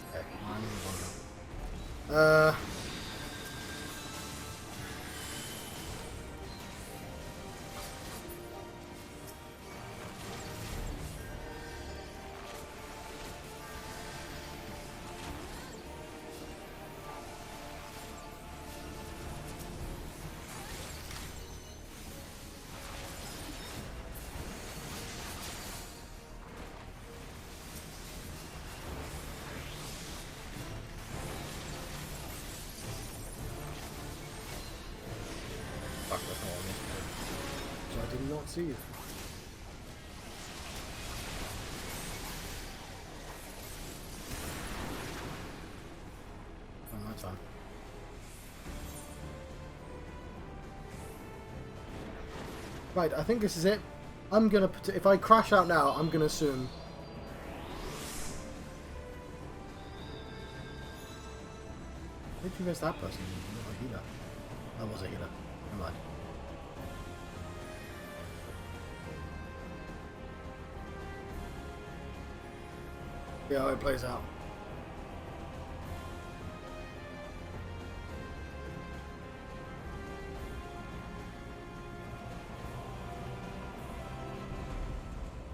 Okay, I'm gonna go. Fuck, that's not what I meant to do. So I did not see you. Oh, that's fine. Right, I think this is it. I'm gonna put if I crash out now, I'm gonna assume. Where did you miss that person? Not a healer. That was a healer. Never mind. Yeah, how it plays out.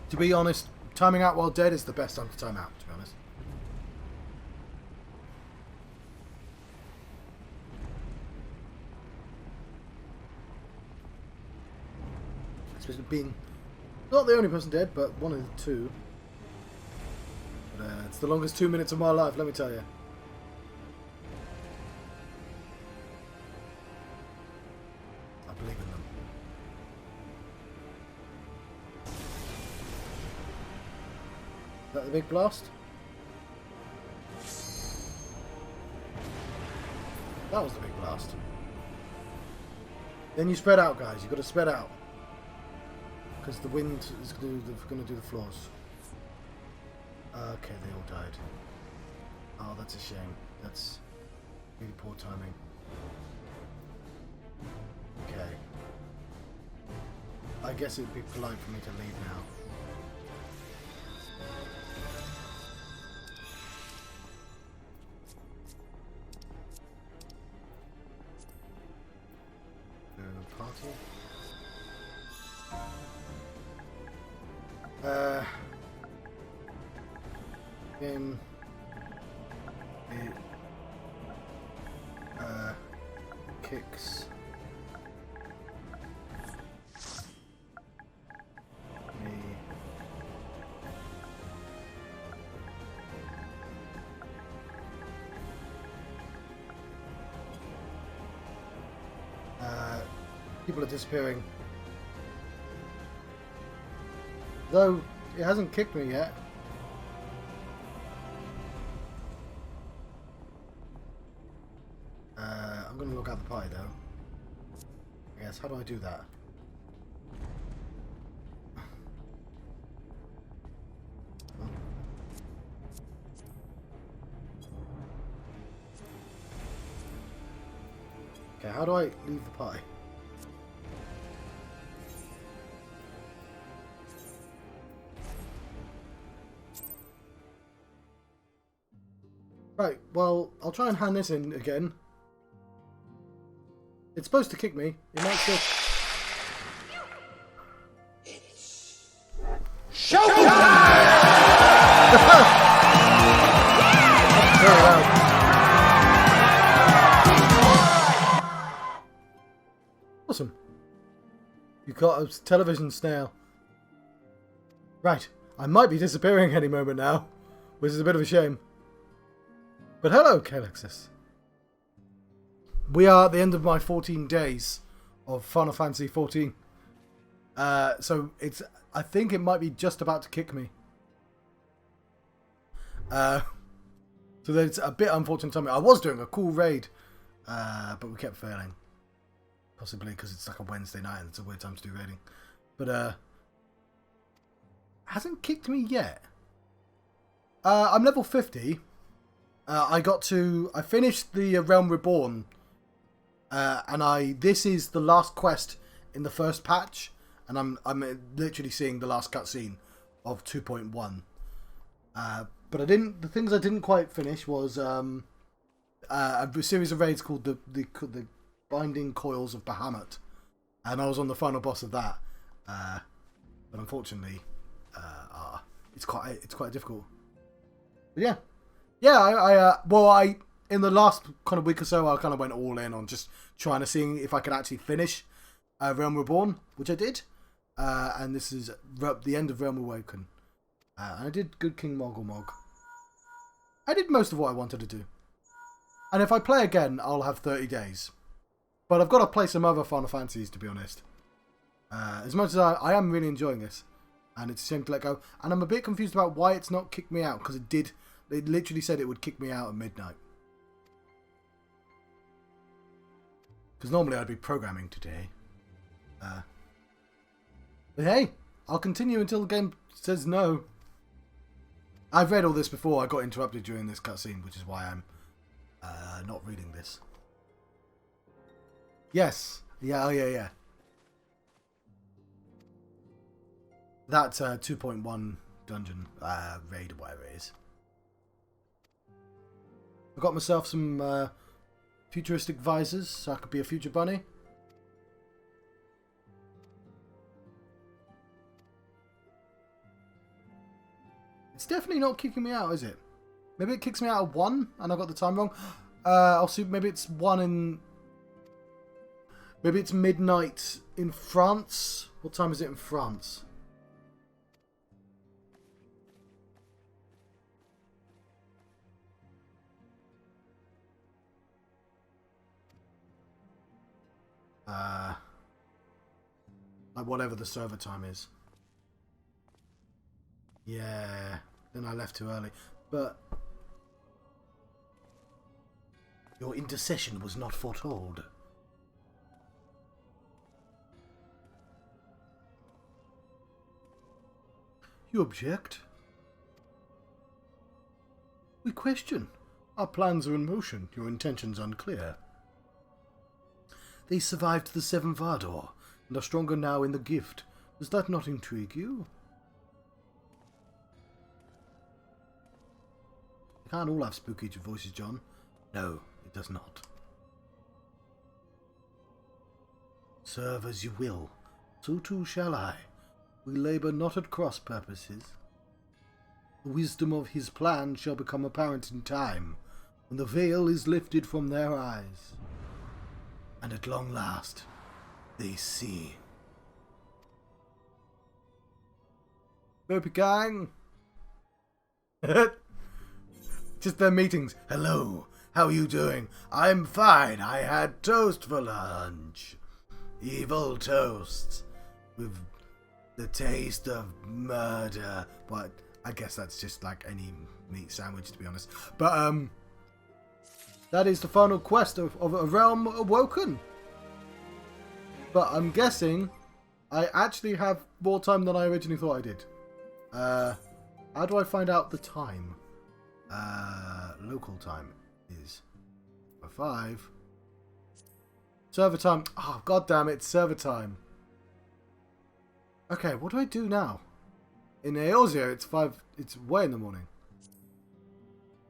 To be honest, timing out while dead is the best time to time out, to be honest. Especially being not the only person dead, but one of the two. But, it's the longest 2 minutes of my life, let me tell you. I believe in them. Is that the big blast? That was the big blast. Then you spread out, guys. You've got to spread out. Because the wind is going to do the floors. Okay, they all died. Oh, that's a shame. That's really poor timing. Okay. I guess it would be polite for me to leave now. Party. Game. It kicks me. People are disappearing. Though it hasn't kicked me yet. I'm going to look out the party though. Yes, how do I do that? Okay, how do I leave the party? Right, well, I'll try and hand this in again. It's supposed to kick me. It might still... Awesome. You got a television snail. Right, I might be disappearing any moment now, which is a bit of a shame. But hello, Kalexis. We are at the end of my 14 days of Final Fantasy 14. So it's, I think it might be just about to kick me. So that's a bit unfortunate timing. I was doing a cool raid, but we kept failing. Possibly because it's like a Wednesday night and it's a weird time to do raiding. But hasn't kicked me yet. I'm level 50. I finished the Realm Reborn, and this is the last quest in the first patch, and I'm literally seeing the last cutscene of 2.1. But the things I didn't quite finish was a series of raids called the Binding Coils of Bahamut, and I was on the final boss of that. But unfortunately, it's quite difficult. But yeah. Yeah, I in the last kind of week or so, I kind of went all in on just trying to see if I could actually finish Realm Reborn, which I did. And this is the end of Realm Awoken. And I did Good King Moggle. I did most of what I wanted to do. And if I play again, I'll have 30 days. But I've got to play some other Final Fantasies, to be honest. As much as I am really enjoying this. And it's a shame to let go. And I'm a bit confused about why it's not kicked me out, because it did... It literally said it would kick me out at midnight. Because normally I'd be programming today. But hey, I'll continue until the game says no. I've read all this before. I got interrupted during this cutscene, which is why I'm not reading this. Yes. Yeah, oh yeah. That 2.1 dungeon raid or whatever it is. I got myself some futuristic visors so I could be a future bunny. It's definitely not kicking me out, is it? Maybe it kicks me out at 1 and I got the time wrong. I'll see. Maybe it's 1 in... Maybe it's midnight in France. What time is it in France? Like whatever the server time is. Yeah, then I left too early. But your intercession was not foretold. You object? We question. Our plans are in motion. Your intentions unclear. They survived the Seven Vardor and are stronger now in the gift. Does that not intrigue you? They can't all have spooky voices, John. No, it does not. Serve as you will. So too shall I. We labour not at cross purposes. The wisdom of his plan shall become apparent in time, when the veil is lifted from their eyes. And at long last, they see. Burpee gang! Just their meetings. Hello, how are you doing? I'm fine. I had toast for lunch. Evil toast. With the taste of murder. But I guess that's just like any meat sandwich, to be honest. But, that is the final quest of A Realm Awoken. But I'm guessing I actually have more time than I originally thought I did. How do I find out the time? Local time is 5. Server time. Oh, god damn it, server time. Okay, what do I do now? In Eorzea, it's way in the morning.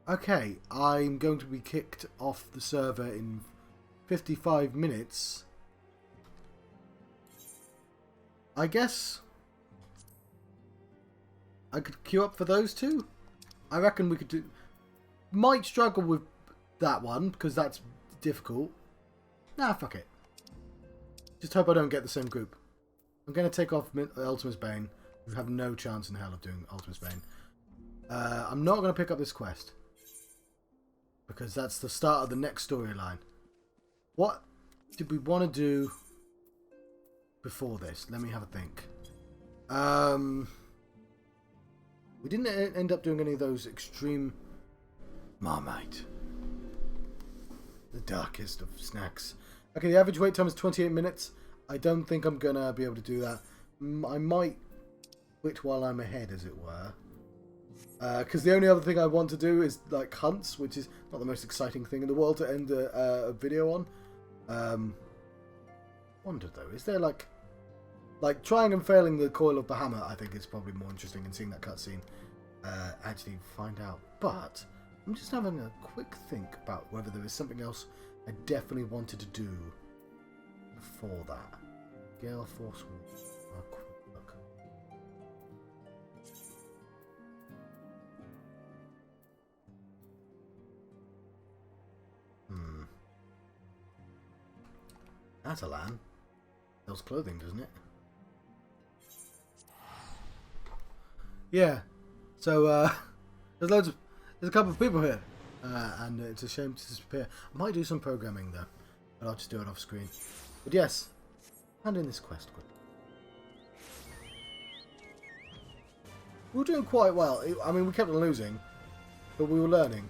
Okay, I'm going to be kicked off the server in 55 minutes. I guess I could queue up for those two. I reckon we could do... Might struggle with that one, because that's difficult. Nah, fuck it. Just hope I don't get the same group. I'm going to take off Ultimus Bane. You have no chance in hell of doing Ultimus Bane. I'm not going to pick up this quest. Because that's the start of the next storyline. What did we want to do before this? Let me have a think. We didn't end up doing any of those extreme... Marmite. The darkest of snacks. Okay, the average wait time is 28 minutes. I don't think I'm going to be able to do that. I might quit while I'm ahead, as it were. Because the only other thing I want to do is, like, hunts, which is not the most exciting thing in the world to end a video on. Wonder, though, is there, like, trying and failing the Coil of Bahamut, I think is probably more interesting than seeing that cutscene. Actually find out. But I'm just having a quick think about whether there is something else I definitely wanted to do before that. Gale Force. A quick look. That's a LAN. Sells clothing, doesn't it? Yeah. So there's a couple of people here, and it's a shame to disappear. I might do some programming though, but I'll just do it off screen. But yes, hand in this quest quick. We were doing quite well. I mean, we kept on losing, but we were learning.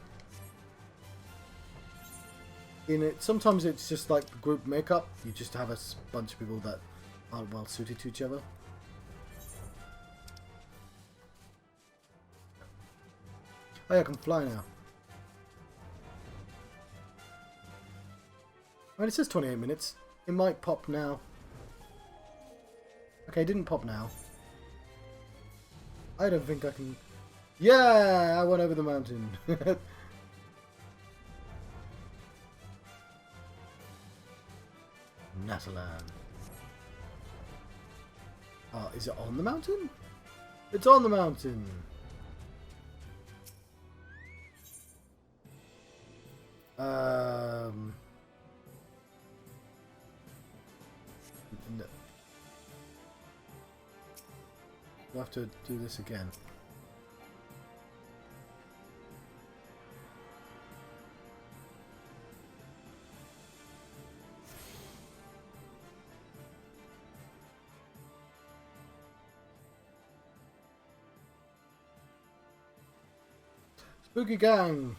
In it, sometimes it's just like group makeup. You just have a bunch of people that aren't well suited to each other. Oh yeah, I can fly now. I mean, it says 28 minutes. It might pop now. Okay, it didn't pop now. I don't think I can... Yeah! I went over the mountain. Natalan. Oh, is it on the mountain? It's on the mountain! No. We'll have to do this again. Spooky Gang!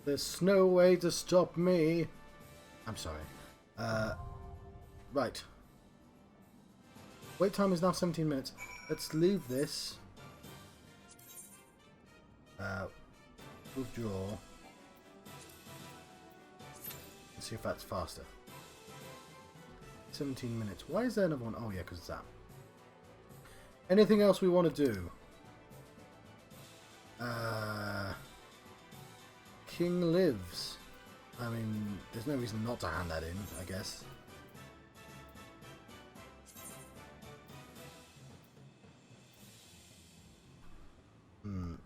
There's no way to stop me. I'm sorry. Right. Wait time is now 17 minutes. Let's leave this. Withdraw. Let's see if that's faster. 17 minutes. Why is there another one? Oh yeah, because it's that. Anything else we want to do? King lives. I mean, there's no reason not to hand that in, I guess.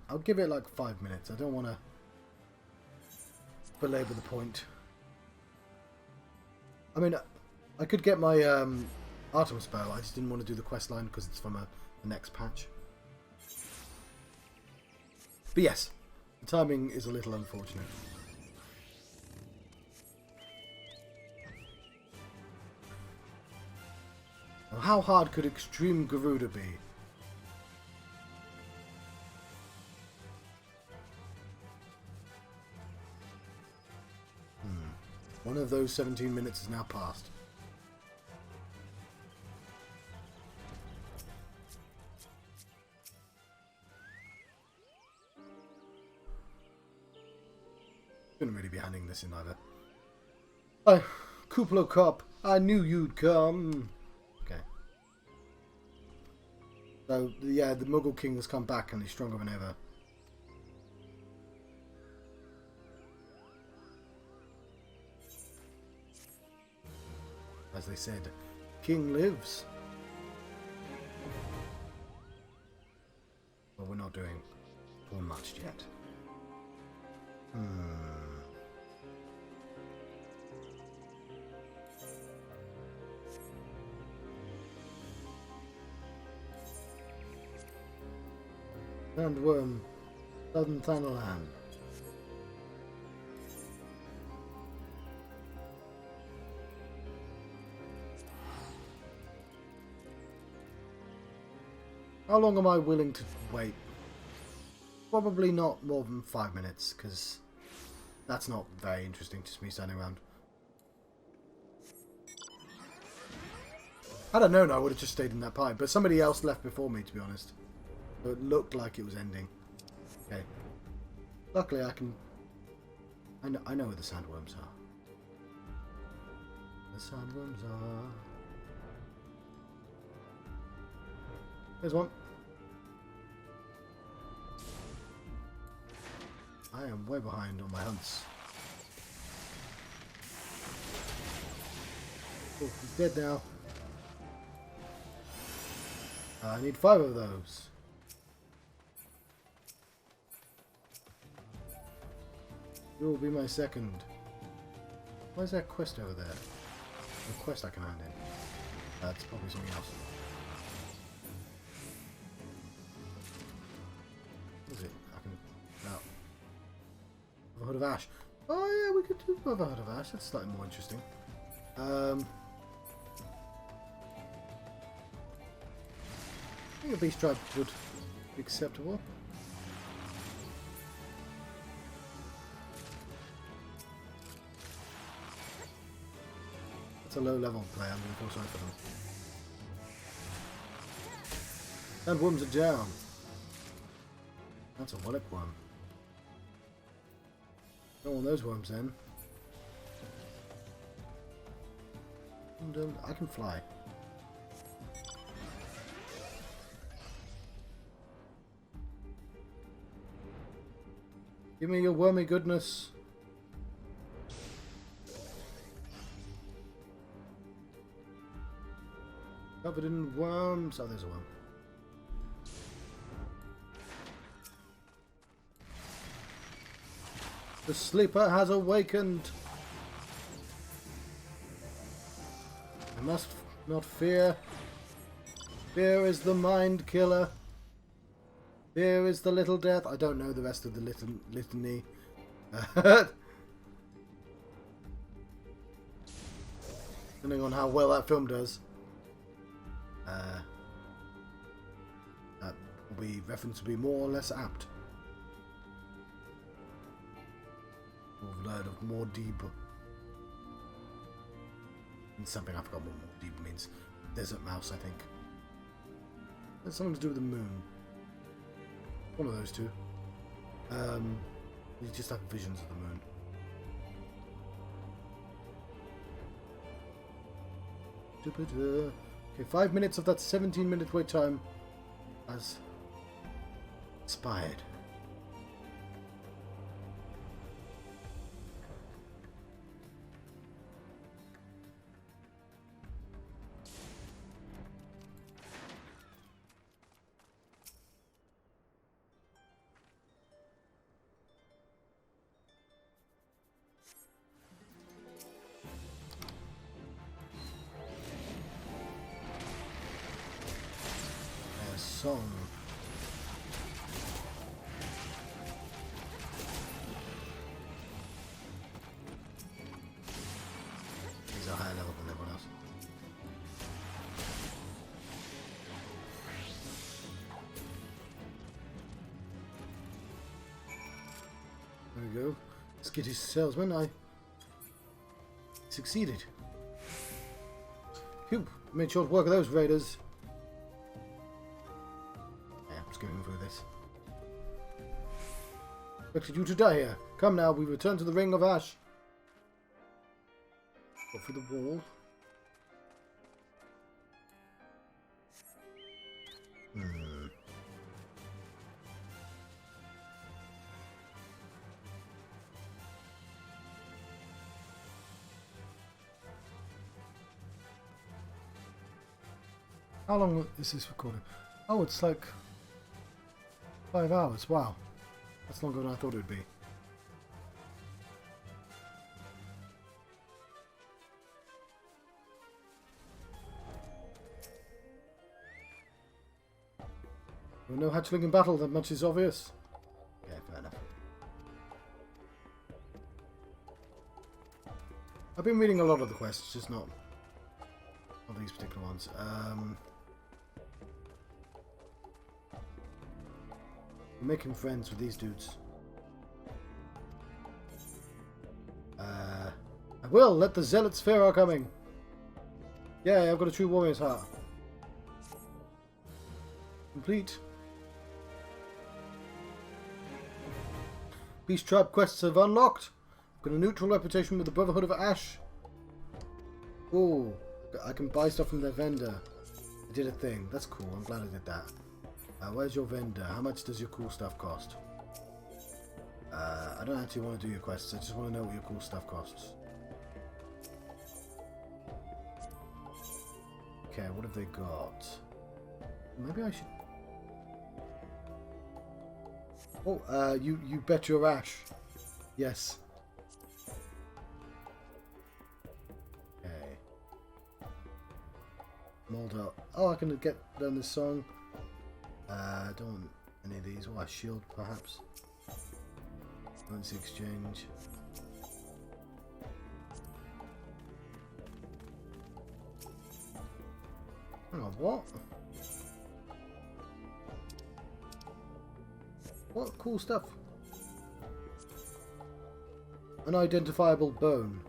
I'll give it like 5 minutes. I don't want to belabor the point. I mean, I could get my Artemis bow. I just didn't want to do the quest line because it's from the next patch. But yes, the timing is a little unfortunate. Now, how hard could Extreme Garuda be? One of those 17 minutes is now passed. Shouldn't really be handing this in either. Oh, Kuplo Cop, I knew you'd come. Okay. So, yeah, the Muggle King has come back and he's stronger than ever. As they said, King lives. Well, we're not doing too much yet. Sandworm, Southern Thanalan. How long am I willing to wait? Probably not more than 5 minutes, because that's not very interesting, just me standing around. Had I known, I would have just stayed in that pipe, but somebody else left before me, to be honest. So it looked like it was ending. Okay. Luckily, I can... I know where the sandworms are. The sandworms are... There's one. I am way behind on my hunts. Oh, he's dead now. I need 5 of those. You will be my second. Why is there a quest over there? A quest I can hand in. That's probably something else. What is it? I can... No. Brotherhood of Ash. Oh yeah, we could do Brotherhood of Ash. That's slightly more interesting. I think a beast tribe would be acceptable. It's a low level player, I'm going to feel sorry for them. And worms are down. That's a Wallop worm. Don't want those worms then. And I can fly. Give me your wormy goodness. Covered in worms. Oh, there's a worm. The sleeper has awakened. I must not fear. Fear is the mind killer. Fear is the little death. I don't know the rest of the litany. Depending on how well that film does. That will be reference will be more or less apt. We've learned of more deep. And something I forgot what more deep means. Desert mouse, I think. There's something to do with the moon. One of those two. You just have visions of the moon. Okay, 5 minutes of that 17-minute wait time has expired. Song. He's a higher level than everyone else. There we go. Skittish salesman, I succeeded. Phew, made short work of those raiders. Going through this. Expected you to die here. Come now, we return to the Ring of Ash. Go through the wall. How long is this recording? Oh, it's like 5 hours. Wow. That's longer than I thought it would be. Well, no hatchling in battle, that much is obvious. Yeah, fair enough. I've been reading a lot of the quests, just not these particular ones. We're making friends with these dudes. I will let the zealots fear our coming. Yeah, I've got a true warrior's heart. Complete. Beast Tribe quests have unlocked. I've got a neutral reputation with the Brotherhood of Ash. Oh, I can buy stuff from their vendor. I did a thing. That's cool. I'm glad I did that. Where's your vendor? How much does your cool stuff cost? I don't actually want to do your quests. I just want to know what your cool stuff costs. Okay, what have they got? Maybe I should... Oh, you bet your ash. Yes. Okay. Molder. Oh, I can get down this song. I don't want any of these. Oh, a shield, perhaps. Currency exchange. Hang on, what? What cool stuff? Unidentifiable bone.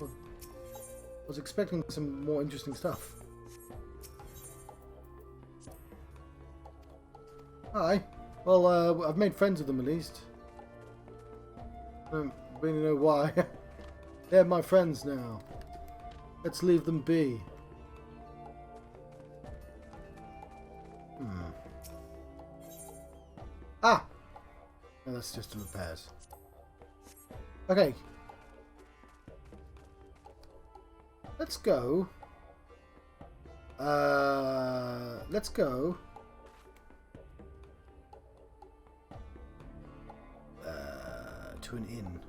Well, I was expecting some more interesting stuff. Hi. Well, I've made friends with them at least. I don't really know why. They're my friends now. Let's leave them be. Ah! No, that's just the repairs. Okay. Let's go. Let's go. To an inn.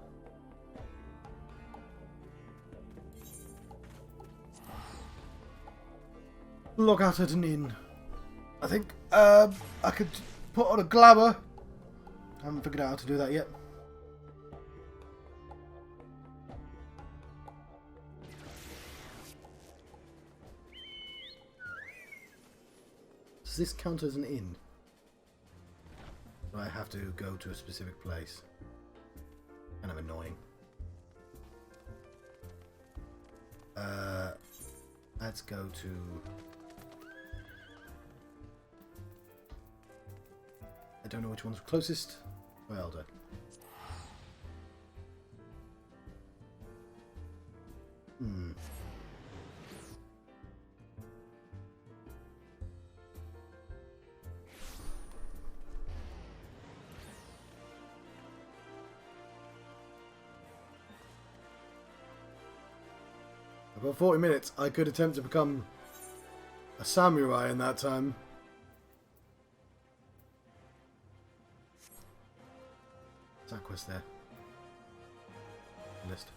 Log out at an inn. I think I could put on a glamour. I haven't figured out how to do that yet. Does this count as an inn? Or I have to go to a specific place? Kind of annoying. Let's go to... I don't know which one's closest. Well done. I've got 40 minutes. I could attempt to become a samurai in that time. What's that quest there? List.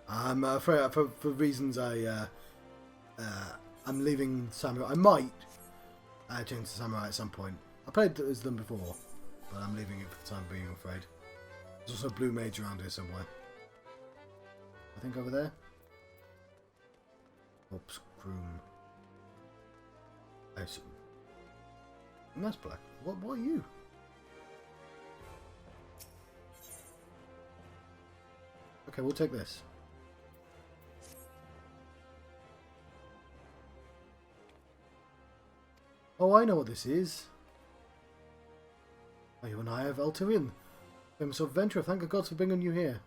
I'm afraid for reasons I'm leaving samurai. I might change to samurai at some point. I played as them before, but I'm leaving it for the time being, I'm afraid. There's also a blue mage around here somewhere. I think over there. Oops, groom. And that's black. What are you? Okay, we'll take this. Oh, I know what this is. Are you an Eye of Altarian? Famous adventurer. Thank the gods for bringing you here.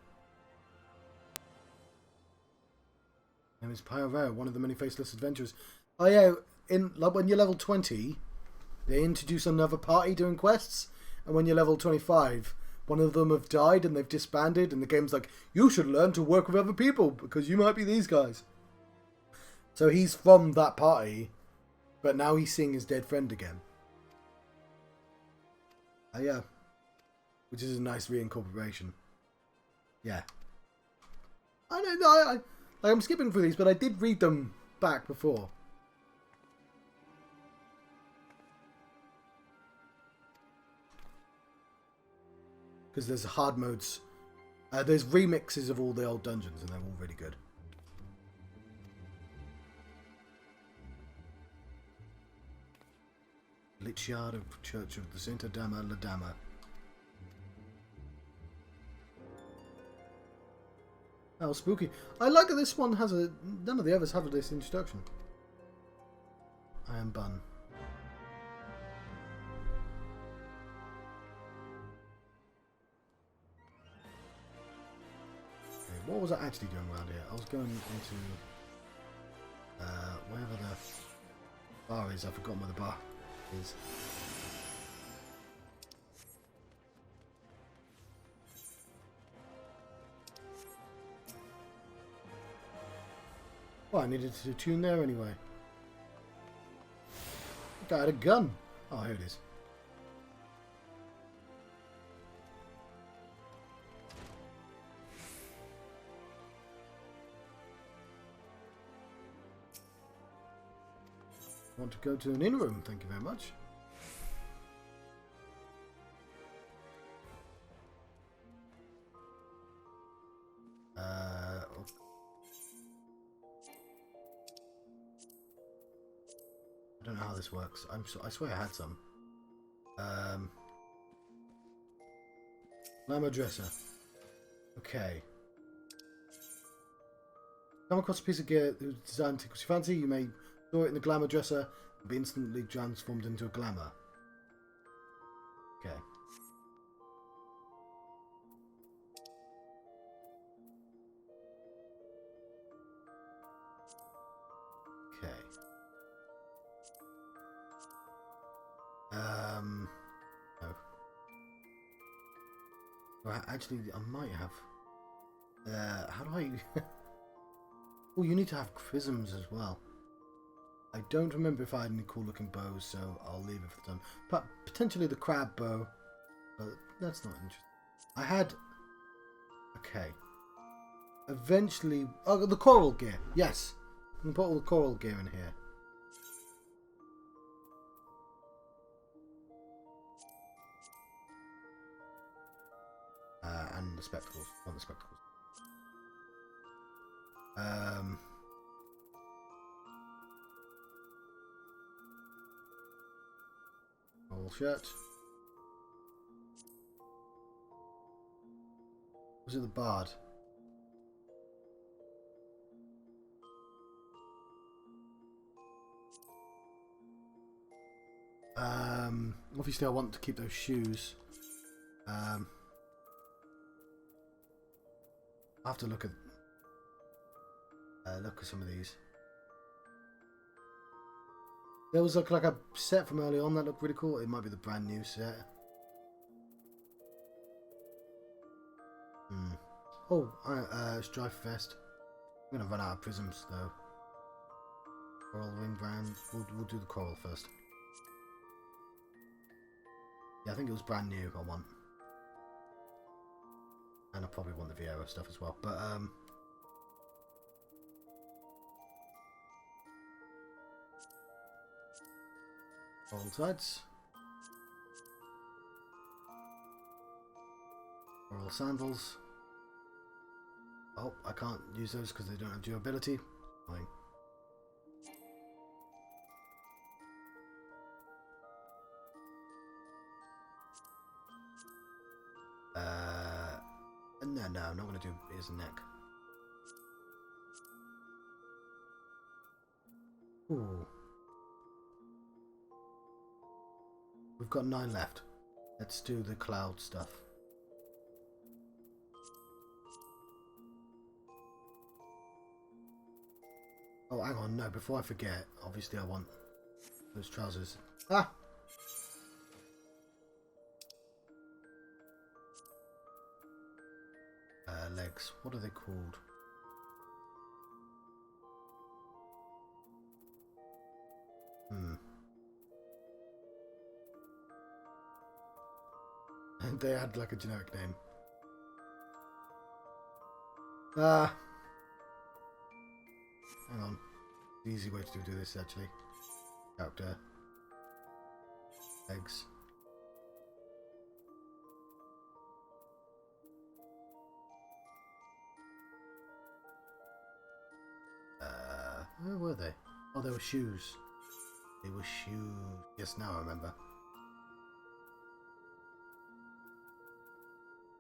My name is Pyrovera, one of the many faceless adventurers. Oh yeah, when you're level 20, they introduce another party doing quests, and when you're level 25, one of them have died and they've disbanded, and the game's like, you should learn to work with other people because you might be these guys. So he's from that party, but now he's seeing his dead friend again. Yeah, which is a nice reincorporation. Yeah, I don't know. I'm skipping through these, but I did read them back before. Because there's hard modes. There's remixes of all the old dungeons, and they're all really good. Licciardo Church of the Santa Dama La Dama. Oh, spooky. I like that this one has a... None of the others have this introduction. I am Bun. Okay, what was I actually doing around here? I was going into... wherever the bar is. I've forgotten where the bar is. Well, I needed to tune there anyway. The guy had a gun. Oh, here it is. Want to go to an inn room? Thank you very much. I don't know how this works. I swear I had some. Glamour dresser. Okay. Come across a piece of gear whose design tickles your fancy. You may store it in the glamour dresser and be instantly transformed into a glamour. Okay. Okay. No. Well, actually, I might have. How do I... Oh, you need to have prisms as well. I don't remember if I had any cool looking bows, so I'll leave it for the time. But potentially the crab bow. But that's not interesting. I had... Okay. Eventually... Oh, the coral gear. Yes. I can put all the coral gear in here. And the spectacles. Want the spectacles. Coral shirt. Was it the bard? Obviously I want to keep those shoes. I'll have to look at some of these. There was like a set from early on that looked really cool. It might be the brand new set. Oh, Strife Vest. I'm gonna run out of prisms though. Coral ring brand. We'll do the coral first. Yeah, I think it was brand new. I want, and I probably want the Vieira stuff as well. But coral sides. Coral sandals. Oh, I can't use those because they don't have durability. Fine. No, I'm not going to do ears and neck. Ooh. We've got 9 left. Let's do the cloud stuff. Oh, hang on. No, before I forget, obviously I want those trousers. Ah! Legs. What are they called? They had like a generic name. Hang on. The easy way to do this actually. Character. Legs. Where were they? Oh, they were shoes. They were shoes. Yes, now I remember.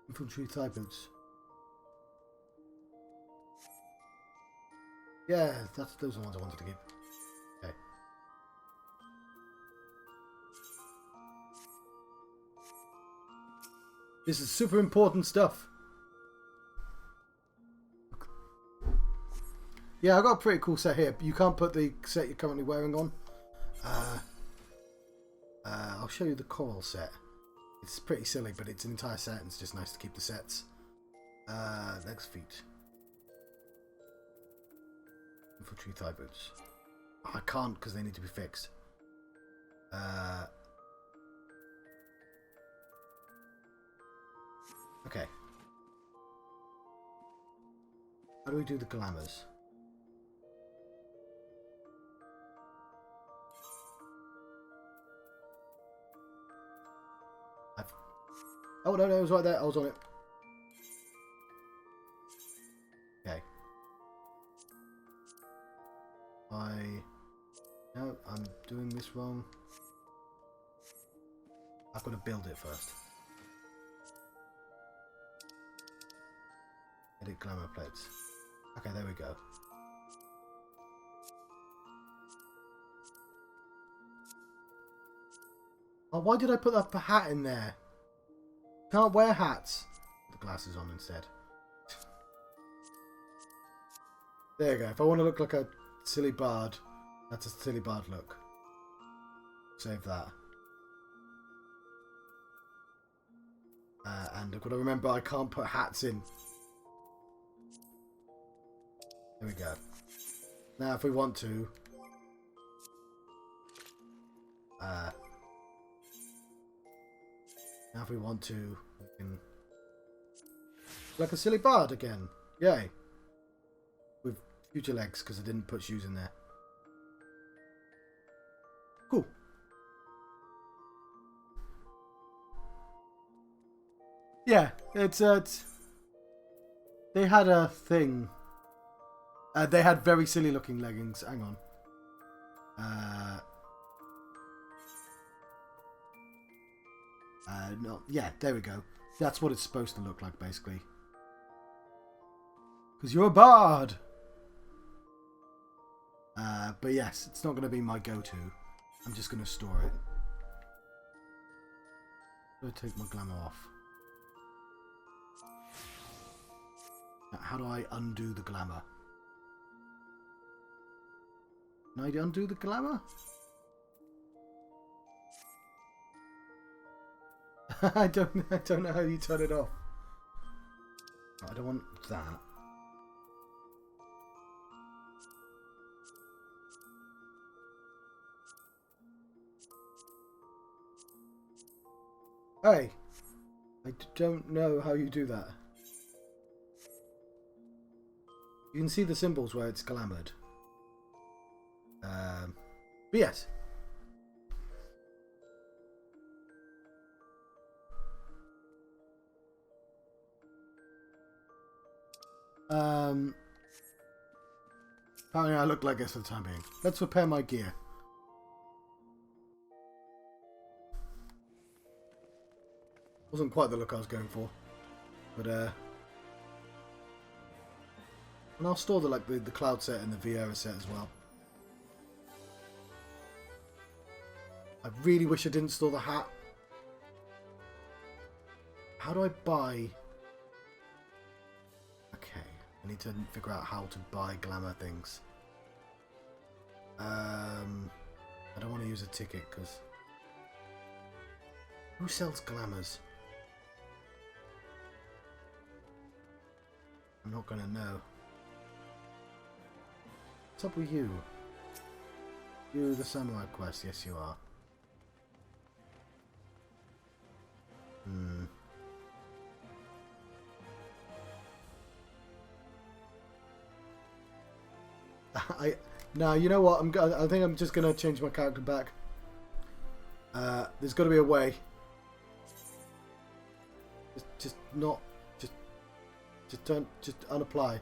Infantry thigh boots. Yeah, those are the ones I wanted to keep. Okay. This is super important stuff. Yeah, I got a pretty cool set here. You can't put the set you're currently wearing on. I'll show you the Coil set. It's pretty silly, but it's an entire set, and it's just nice to keep the sets. Legs, feet. Infantry thigh boots. Oh, I can't because they need to be fixed. Okay. How do we do the glamours? Oh, no, it was right there. I was on it. Okay. No, I'm doing this wrong. I've got to build it first. Edit glamour plates. Okay, there we go. Oh, why did I put that hat in there? Can't wear hats. Put the glasses on instead. There you go. If I want to look like a silly bard, that's a silly bard look. Save that. And I've got to remember I can't put hats in. There we go. Now if we want to... now if we want to, we can... like a silly bard again. Yay. With future legs, because I didn't put shoes in there. Cool. Yeah, it's they had a thing. They had very silly looking leggings. Hang on. No, yeah, there we go. That's what it's supposed to look like, basically. Because you're a bard! But yes, it's not going to be my go-to. I'm just going to store it. I'm going to take my glamour off. Now, how do I undo the glamour? Can I undo the glamour? I don't know how you turn it off. I don't want that. Hey, I don't know how you do that. You can see the symbols where it's glamoured. But yes. Apparently I look like this for the time being. Let's repair my gear. Wasn't quite the look I was going for. But and I'll store the cloud set and the Vieira set as well. I really wish I didn't store the hat. How do I buy... Okay, I need to figure out how to buy glamour things. I don't want to use a ticket because... Who sells glamours? I'm not going to know. What's up with you? You the samurai quest? Yes, you are. Now you know what? I think I'm just gonna change my character back. There's got to be a way. Just unapply.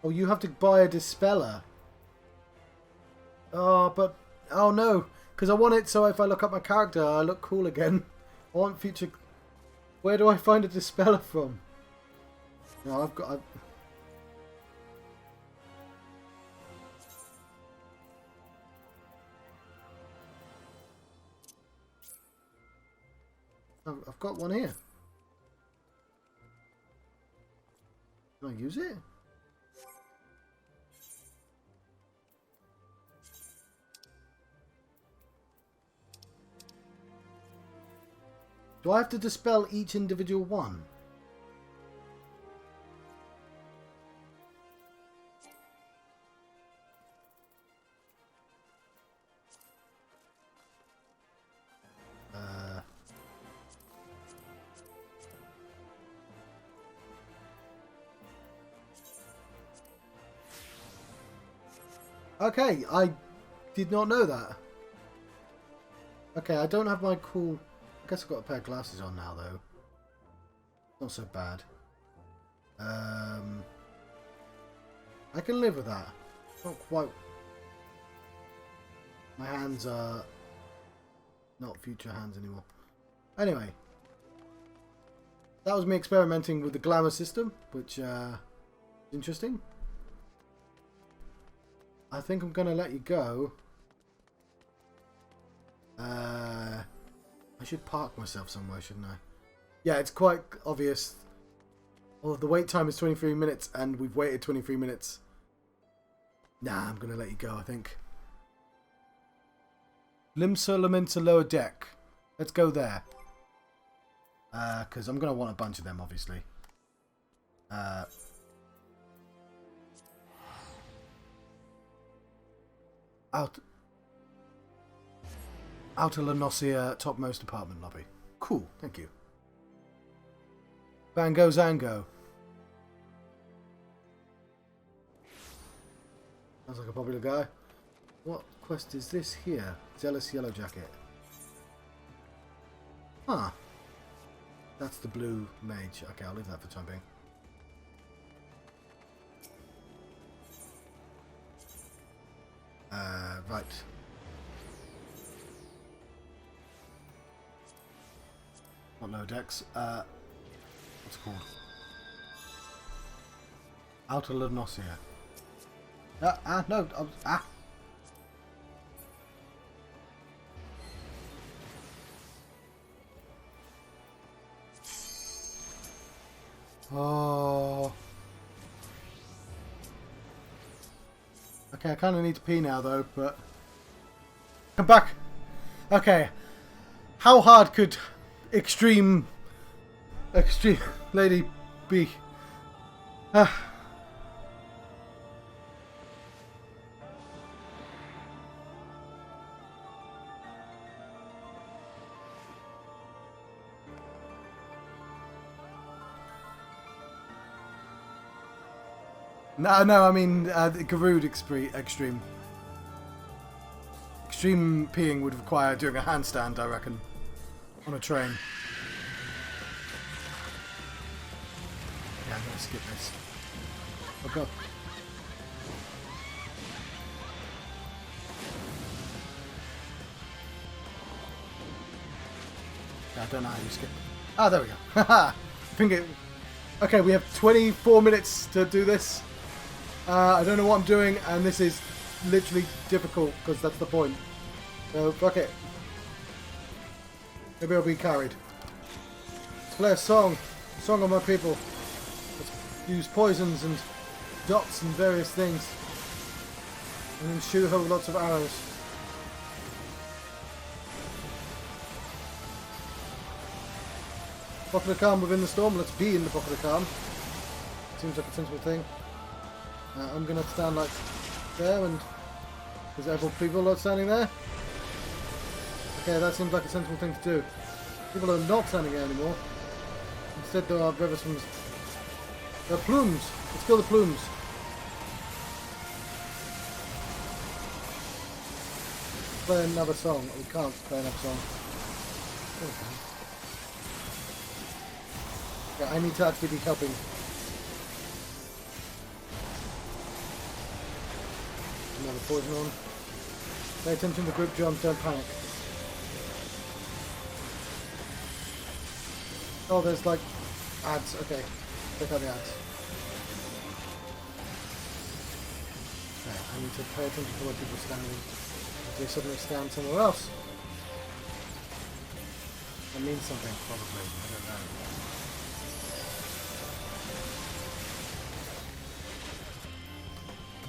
Oh, you have to buy a dispeller. Oh, but oh no, because I want it so if I look up my character, I look cool again. I want future. Where do I find a dispeller from? No, I've got one here. Can I use it? Do I have to dispel each individual one? Okay, I did not know that. Okay, I don't have my cool... I guess I've got a pair of glasses on now, though. Not so bad. I can live with that. Not quite... My hands are not future hands anymore. Anyway. That was me experimenting with the glamour system, which is interesting. I think I'm going to let you go. I should park myself somewhere, shouldn't I? Yeah, it's quite obvious. Well, the wait time is 23 minutes, and we've waited 23 minutes. Nah, I'm going to let you go, I think. Limsa Lamenta lower deck. Let's go there. Because I'm going to want a bunch of them, obviously. Outer Lanosia topmost apartment lobby. Cool, thank you. Bango Zango. Sounds like a popular guy. What quest is this here? Zealous Yellow Jacket. Huh. That's the blue mage. Okay, I'll leave that for the time being. Right. Not lower decks. What's it called? Outer Lanosia. No. Oh. Okay, I kind of need to pee now, though, but... Come back! Okay. How hard could extreme lady be? No, I mean Garud extreme. Extreme peeing would require doing a handstand, I reckon, on a train. Yeah, I'm gonna skip this. Oh god. Yeah, I don't know how you skip. Ah, there we go. Haha. I think it. Okay, we have 24 minutes to do this. I don't know what I'm doing, and this is literally difficult because that's the point. So, fuck it. Maybe I'll be carried. Let's play a song. A song on my people. Let's use poisons and dots and various things. And then shoot her with lots of arrows. Pocket of calm within the storm. Let's be in the pocket of calm. Seems like a sensible thing. I'm going to stand like there, and there's several people not standing there. Okay, that seems like a sensible thing to do. People are not standing there anymore. Instead there are Brevisons. There are plumes. Let's kill the plumes. Play another song. We can't play another song. Okay. Yeah, I need to actually be helping. Another poison on. Pay attention to grip jump, don't panic. Oh, there's like ads. Okay, check out the ads. Okay, I need to pay attention to where people are standing. They suddenly stand somewhere else. That means something, probably. I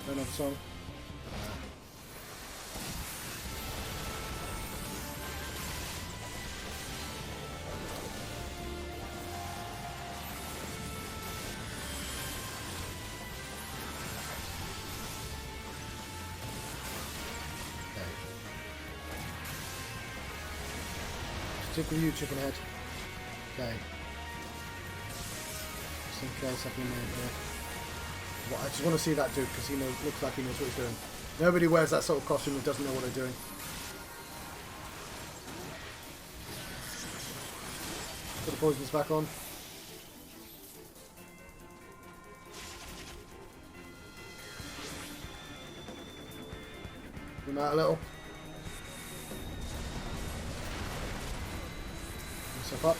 don't know. Another song. Stick with you, chicken head. Okay. Just in case I can here. Well, I just want to see that dude because he looks like he knows what he's doing. Nobody wears that sort of costume and doesn't know what they're doing. Put the poisons back on. Zoom out a little. Myself up.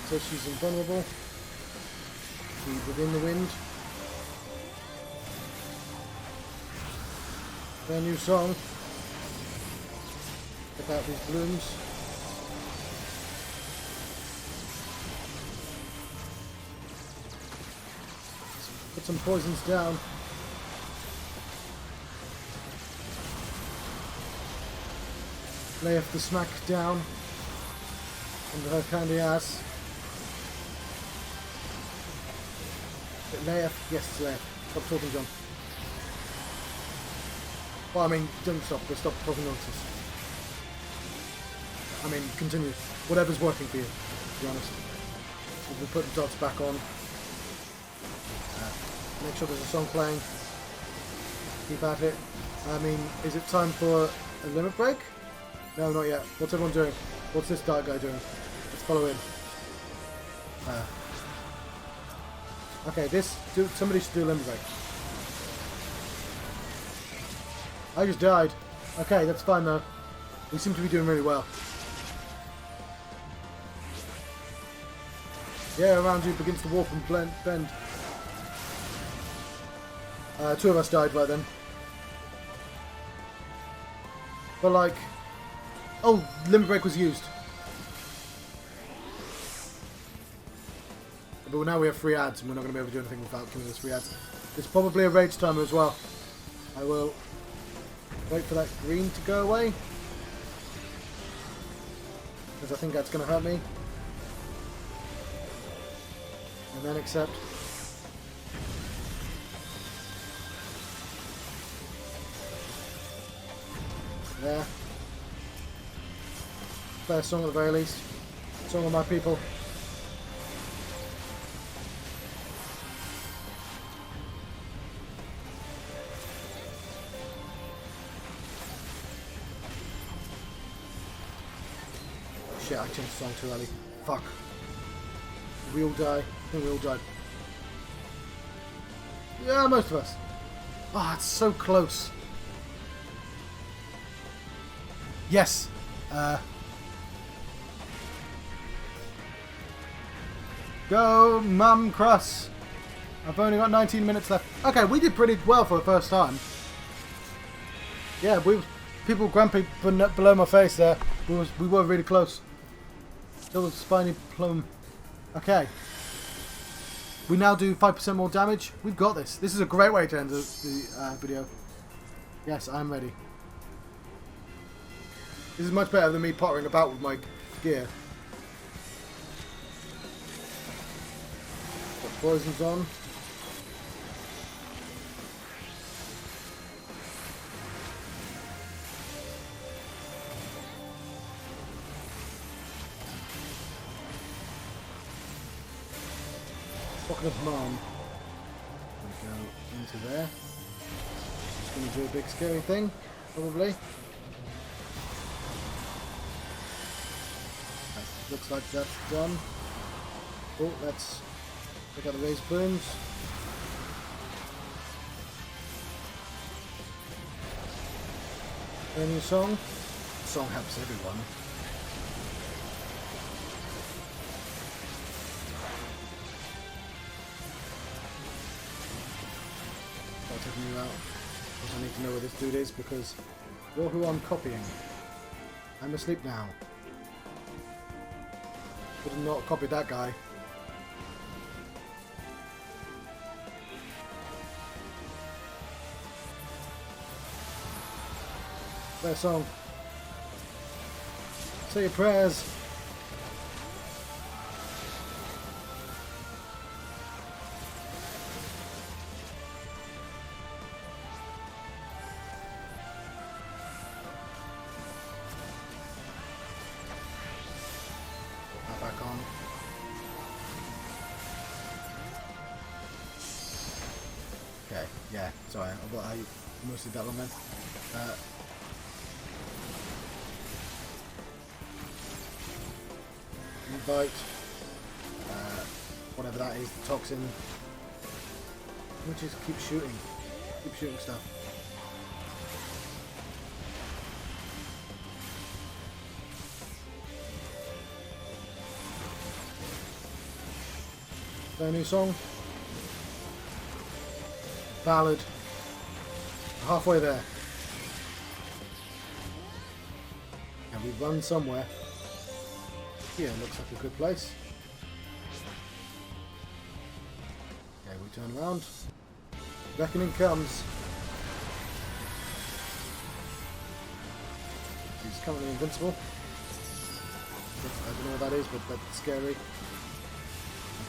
So she's invulnerable. She's within the wind. Their new song. Check out these blooms. Put some poisons down. Lay off the smack down under her candy ass. Lay off, yes, lay off. Stop talking, John. Well, I mean, don't stop, but stop talking nonsense. I mean, continue. Whatever's working for you, to be honest. So we'll put the dots back on. Make sure there's a song playing. Keep at it. I mean, is it time for a limit break? No, not yet. What's everyone doing? What's this dark guy doing? Let's follow him. Okay, somebody should do a limit break. I just died. Okay, that's fine though. We seem to be doing really well. Yeah, around you begins to warp and bend. Two of us died right then. But like... Oh, limit break was used. But now we have 3 ads and we're not going to be able to do anything without killing those 3 ads. There's probably a rage timer as well. I will wait for that green to go away. Because I think that's going to hurt me. And then accept. There. Play a song at the very least. Song of my people. Shit, I changed the song too early. Fuck. We all die. I think we all died. Yeah, most of us. Ah, oh, it's so close. Yes. Go, Mum Cross. I've only got 19 minutes left. Okay, we did pretty well for the first time. Yeah, people grumpy below my face there. We were really close. Still a spiny plum. Okay. We now do 5% more damage. We've got this. This is a great way to end the video. Yes, I'm ready. This is much better than me pottering about with my gear. Got poisons on. Pocket of Mom. We go into there. Just going to do a big scary thing, probably. That looks like that's done. Oh, let's look at the raised brooms. Any song? The song helps everyone. Taking you out. I need to know where this dude is because you're who I'm copying. I'm asleep now. Would have not copied that guy. Play a song. Say your prayers. Back on. Okay, yeah, sorry, I thought I mostly that one then. Invite, whatever that is, the toxin. We'll just keep shooting stuff. Play a new song. Ballad. Halfway there. And we run somewhere. Here looks like a good place. Okay, we turn around. Reckoning comes. He's currently invincible. I don't know what that is, but that's scary.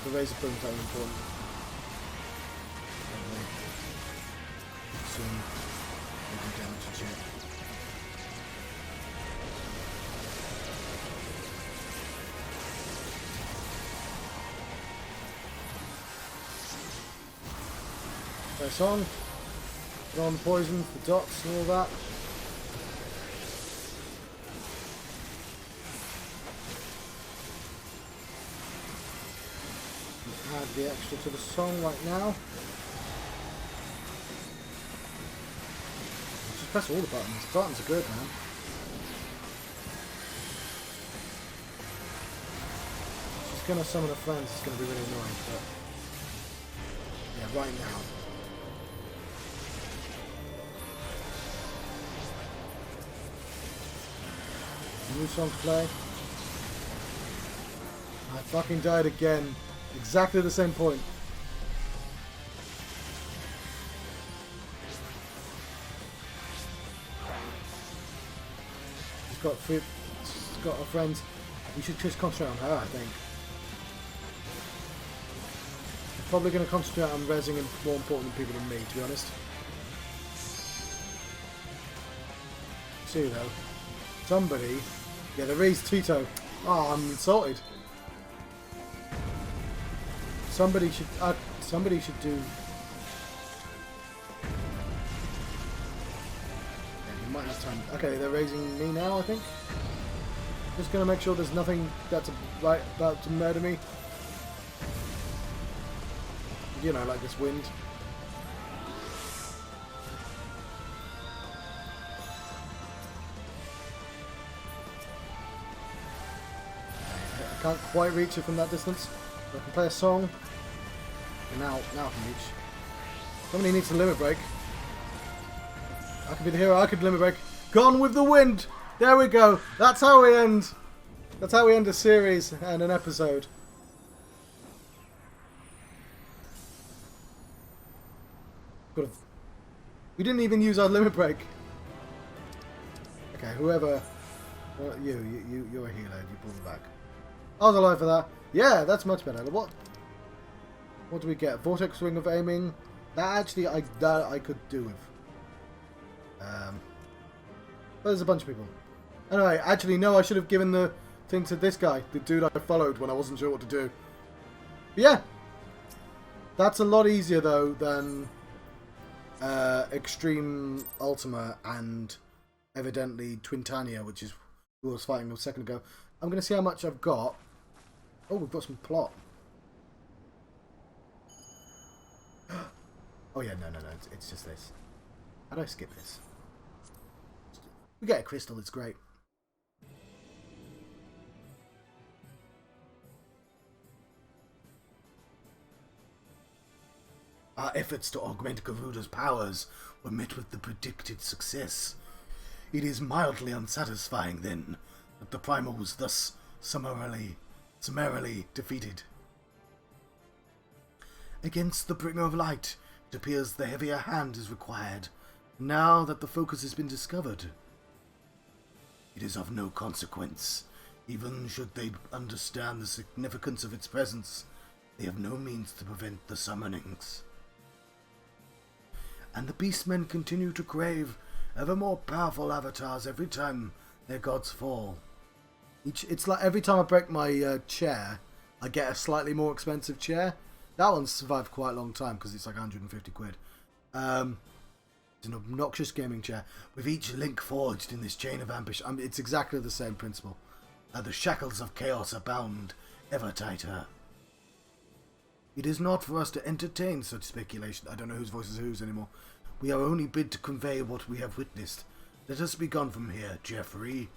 The razor brooms are important. Soon they do damage to shit. Play a song. Put on the poison, the dots and all that. Add the extra to the song right now. Just press all the buttons. The buttons are good, man. She's gonna summon her friends. It's gonna be really annoying, but yeah, right now. New song to play. I fucking died again. Exactly the same point. She's got a friend. We should just concentrate on her, I think. I'm probably going to concentrate on rezzing more important people than me, to be honest. See though, somebody. Yeah, the raised Tito. Oh, I'm insulted. Somebody should do. Yeah, you might have time. Okay, they're raising me now, I think. Just gonna make sure there's nothing that's about to murder me. You know, like this wind. I can't quite reach it from that distance. But I can play a song. And now I can reach. Somebody needs to limit break. I could be the hero. I could limit break. Gone with the Wind. There we go. That's how we end. That's how we end a series and an episode. We didn't even use our limit break. Okay, whoever... Well, you're a healer. You pull me back. I was alive for that. Yeah, that's much better. What do we get? Vortex Ring of Aiming. That actually I could do with. But there's a bunch of people. Anyway, actually no, I should have given the thing to this guy, the dude I followed when I wasn't sure what to do. But yeah, that's a lot easier though than Extreme Ultima and evidently Twintania, which is who I was fighting a second ago. I'm going to see how much I've got. Oh, we've got some plot. Oh yeah, no, it's just this. How do I skip this? We get a crystal, it's great. Our efforts to augment Garuda's powers were met with the predicted success. It is mildly unsatisfying, then, that the Primal was thus summarily defeated. Against the Bringer of Light, it appears the heavier hand is required, now that the focus has been discovered. It is of no consequence. Even should they understand the significance of its presence, they have no means to prevent the summonings. And the Beastmen continue to crave ever more powerful avatars every time their gods fall. It's like every time I break my chair, I get a slightly more expensive chair. That one's survived quite a long time because it's like 150 quid. It's an obnoxious gaming chair. With each link forged in this chain of ambition, it's exactly the same principle. The shackles of chaos are bound ever tighter. It is not for us to entertain such speculation. I don't know whose voice is whose anymore. We are only bid to convey what we have witnessed. Let us be gone from here, Geoffrey.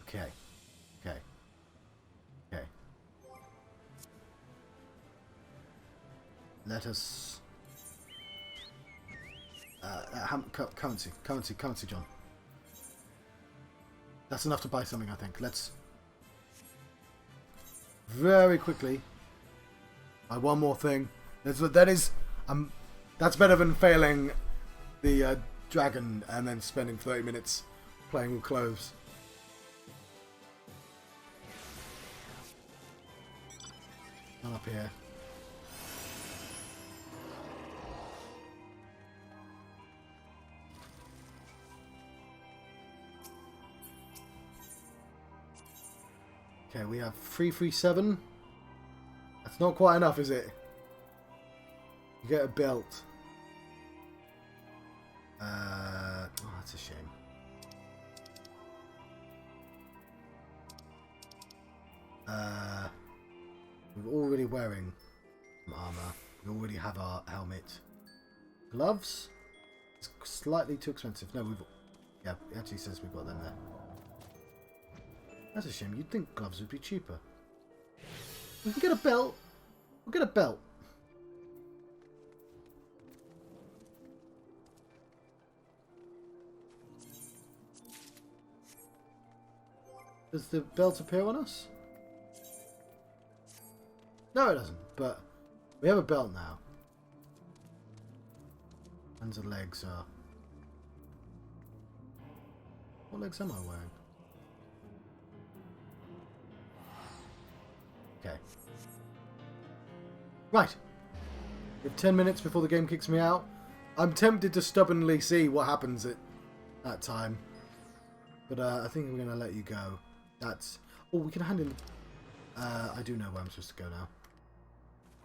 Okay. Let us... currency, John. That's enough to buy something, I think. Let's very quickly buy one more thing. That's better than failing the dragon and then spending 30 minutes playing with clothes. Not up here. Okay, we have 337. That's not quite enough, is it? You get a belt. Oh, that's a shame. We're already wearing some armor. We already have our helmet. Gloves? It's slightly too expensive. No, yeah, it actually says we've got them there. That's a shame. You'd think gloves would be cheaper. We can get a belt. We'll get a belt. Does the belt appear on us? No, it doesn't. But we have a belt now. Hands and legs are... What legs am I wearing? Okay. Right. We have 10 minutes before the game kicks me out. I'm tempted to stubbornly see what happens at that time. But I think I'm going to let you go. That's... Oh, we can hand in... I do know where I'm supposed to go now.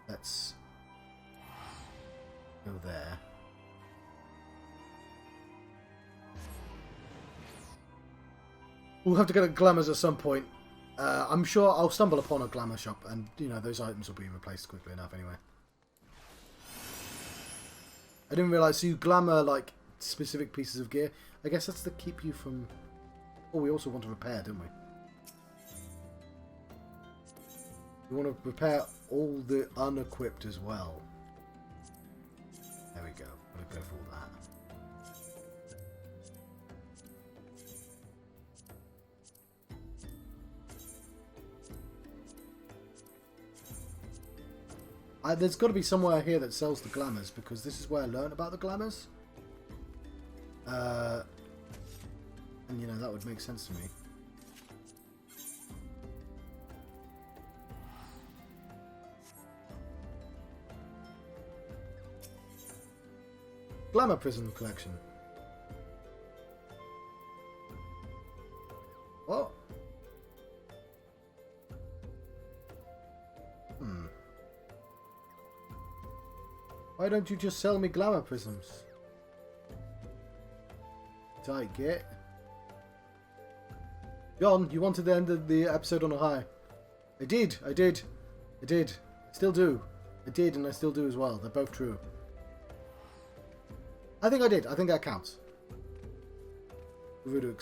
Let's... go there. We'll have to get a glamours at some point. I'm sure I'll stumble upon a glamour shop and, you know, those items will be replaced quickly enough anyway. I didn't realise, so you glamour, like, specific pieces of gear. I guess that's to keep you from... Oh, we also want to repair, don't we? We want to repair all the unequipped as well. There we go. I'm going to go for all that. There's got to be somewhere here that sells the glamours, because this is where I learned about the glamours. And, you know, that would make sense to me. Glamour Prism Collection. What? Why don't you just sell me glamour prisms? Tight get. John, you wanted to end the episode on a high. I did. Still do. I did, and I still do as well. They're both true. I think I did. I think that counts. Voodoo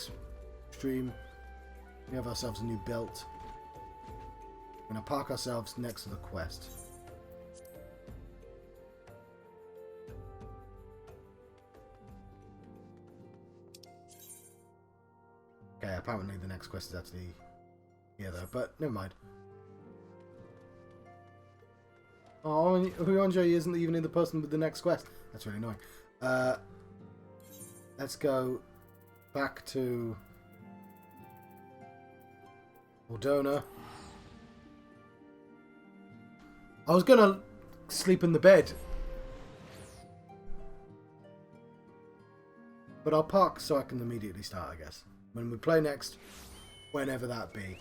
Extreme. We have ourselves a new belt. We're going to park ourselves next to the quest. Okay, apparently the next quest is actually here though, but never mind. Oh, Huonjo isn't even the person with the next quest. That's really annoying. Let's go back to Ordona. I was gonna sleep in the bed, but I'll park so I can immediately start, I guess. When we play next, whenever that be.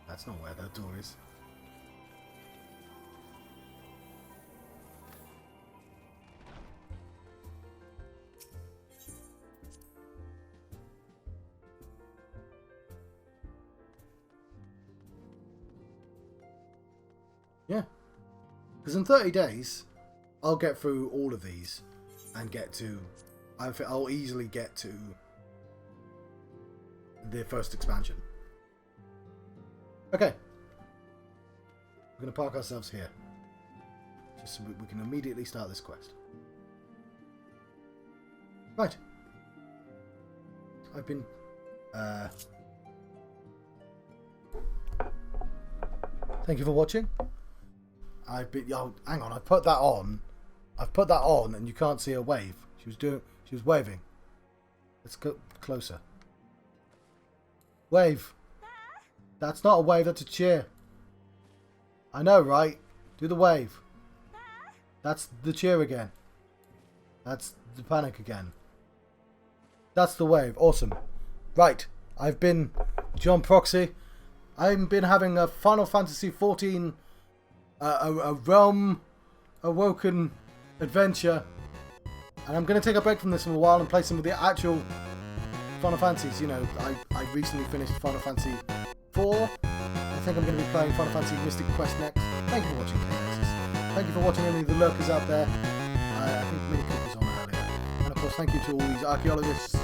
That's not where that door is. Yeah. Because in 30 days, I'll get through all of these and get to... I'll easily get to the first expansion. Okay. We're going to park ourselves here. Just so we can immediately start this quest. Right. I've been... Thank you for watching. Oh, hang on, I've put that on. I've put that on and you can't see her wave. She was waving. Let's go closer. Wave. That's not a wave, that's a cheer. I know, right? Do the wave. That's the cheer again. That's the panic again. That's the wave. Awesome. Right. I've been John Proxy. I've been having a Final Fantasy XIV a Realm Awoken adventure, and I'm going to take a break from this for a while and play some of the actual Final Fantasies. You know, I recently finished Final Fantasy IV. I think I'm going to be playing Final Fantasy Mystic Quest next. Thank you for watching, Chaos. Thank you for watching any of the lurkers out there. I think Miqo'te was on earlier. And of course, thank you to all these archaeologists